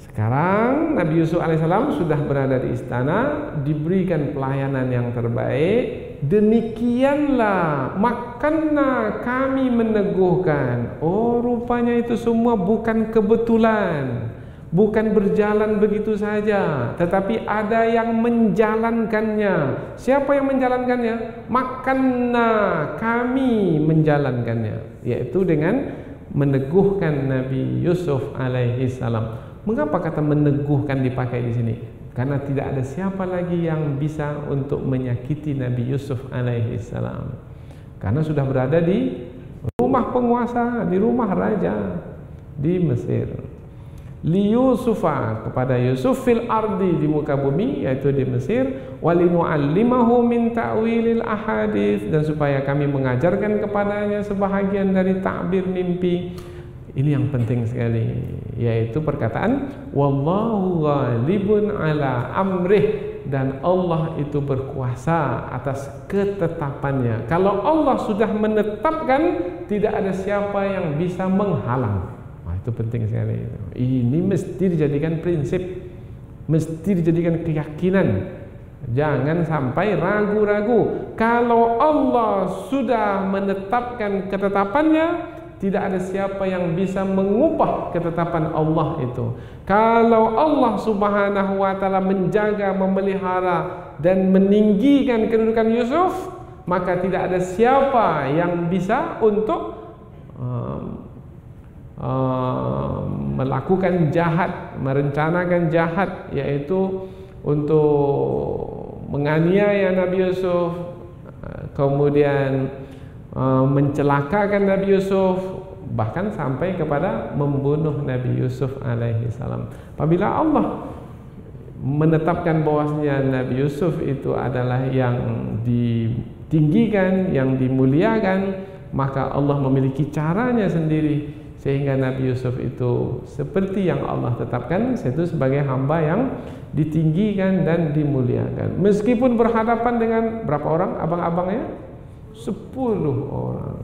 sekarang Nabi Yusuf alaihissalam sudah berada di istana, diberikan pelayanan yang terbaik. Demikianlah makanna, kami meneguhkan. Oh, rupanya itu semua bukan kebetulan, bukan berjalan begitu saja, tetapi ada yang menjalankannya. Siapa yang menjalankannya? Makanna, kami menjalankannya, yaitu dengan meneguhkan Nabi Yusuf alaihi salam. Mengapa kata meneguhkan dipakai di sini? Karena tidak ada siapa lagi yang bisa untuk menyakiti Nabi Yusuf alaihi salam. Karena sudah berada di rumah penguasa, di rumah raja di Mesir. li Yusufa, kepada Yusuf, fil ardi, di muka bumi, yaitu di Mesir, walinu'allimahu min ta'wilil ahadits, dan supaya kami mengajarkan kepadanya sebahagian dari takbir mimpi. Ini yang penting sekali, yaitu perkataan wallahu ghalibun ala amrih, dan Allah itu berkuasa atas ketetapannya. Kalau Allah sudah menetapkan, tidak ada siapa yang bisa menghalang. Itu penting sekali. Ini mesti dijadikan prinsip, mesti dijadikan keyakinan. Jangan sampai ragu-ragu. Kalau Allah sudah menetapkan ketetapannya, tidak ada siapa yang bisa mengubah ketetapan Allah itu. Kalau Allah Subhanahu wa taala menjaga, memelihara dan meninggikan kedudukan Yusuf, maka tidak ada siapa yang bisa untuk melakukan jahat, merencanakan jahat, yaitu untuk menganiaya Nabi Yusuf, kemudian mencelakakan Nabi Yusuf, bahkan sampai kepada membunuh Nabi Yusuf alaihi salam. Apabila Allah menetapkan bahwasanya Nabi Yusuf itu adalah yang ditinggikan, yang dimuliakan, maka Allah memiliki caranya sendiri sehingga Nabi Yusuf itu seperti yang Allah tetapkan, yaitu sebagai hamba yang ditinggikan dan dimuliakan. Meskipun berhadapan dengan berapa orang abang-abangnya? 10 orang.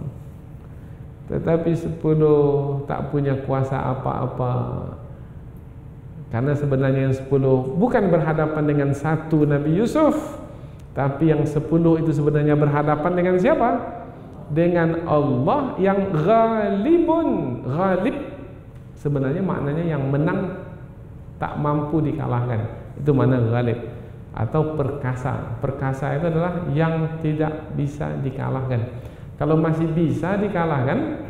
Tetapi 10 tak punya kuasa apa-apa. Karena sebenarnya yang 10 bukan berhadapan dengan satu Nabi Yusuf, tapi yang 10 itu sebenarnya berhadapan dengan siapa? Dengan Allah yang ghalibun. Ghalib sebenarnya maknanya yang menang, tak mampu dikalahkan. Itu mana ghalib. Atau perkasa. Perkasa itu adalah yang tidak bisa dikalahkan. Kalau masih bisa dikalahkan,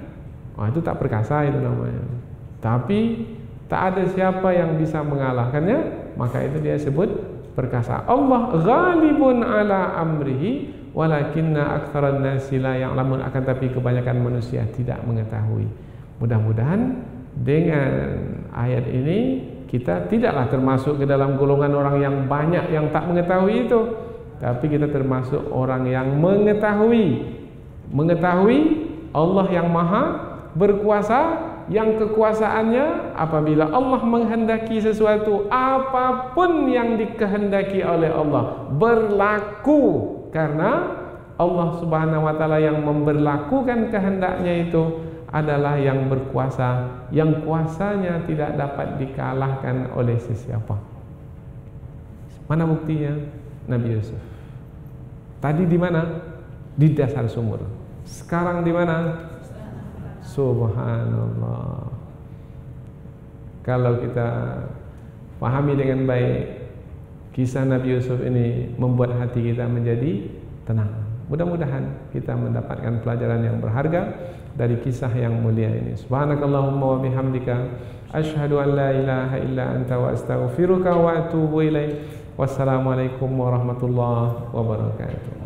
itu tak perkasa itu namanya. Tapi tak ada siapa yang bisa mengalahkannya, maka itu dia sebut perkasa. Allah ghalibun ala amrihi walakinna aktsaran nasi la ya'lamun, akan tapi kebanyakan manusia tidak mengetahui. Mudah-mudahan dengan ayat ini kita tidaklah termasuk ke dalam golongan orang yang banyak yang tak mengetahui itu, tapi kita termasuk orang yang mengetahui Allah yang maha berkuasa, yang kekuasaannya apabila Allah menghendaki sesuatu, apapun yang dikehendaki oleh Allah berlaku, karena Allah Subhanahu wa taala yang memberlakukan kehendaknya itu adalah yang berkuasa, yang kuasanya tidak dapat dikalahkan oleh sesiapa. Mana buktinya? Nabi Yusuf. Tadi di mana? Di dasar sumur. Sekarang di mana? Subhanallah. Kalau kita pahami dengan baik, kisah Nabi Yusuf ini membuat hati kita menjadi tenang. Mudah-mudahan kita mendapatkan pelajaran yang berharga dari kisah yang mulia ini. Subhanakallahumma wa bihamdika asyhadu an la ilaha illa anta wa astaghfiruka wa atubu ilaik. Wassalamualaikum warahmatullahi wabarakatuh.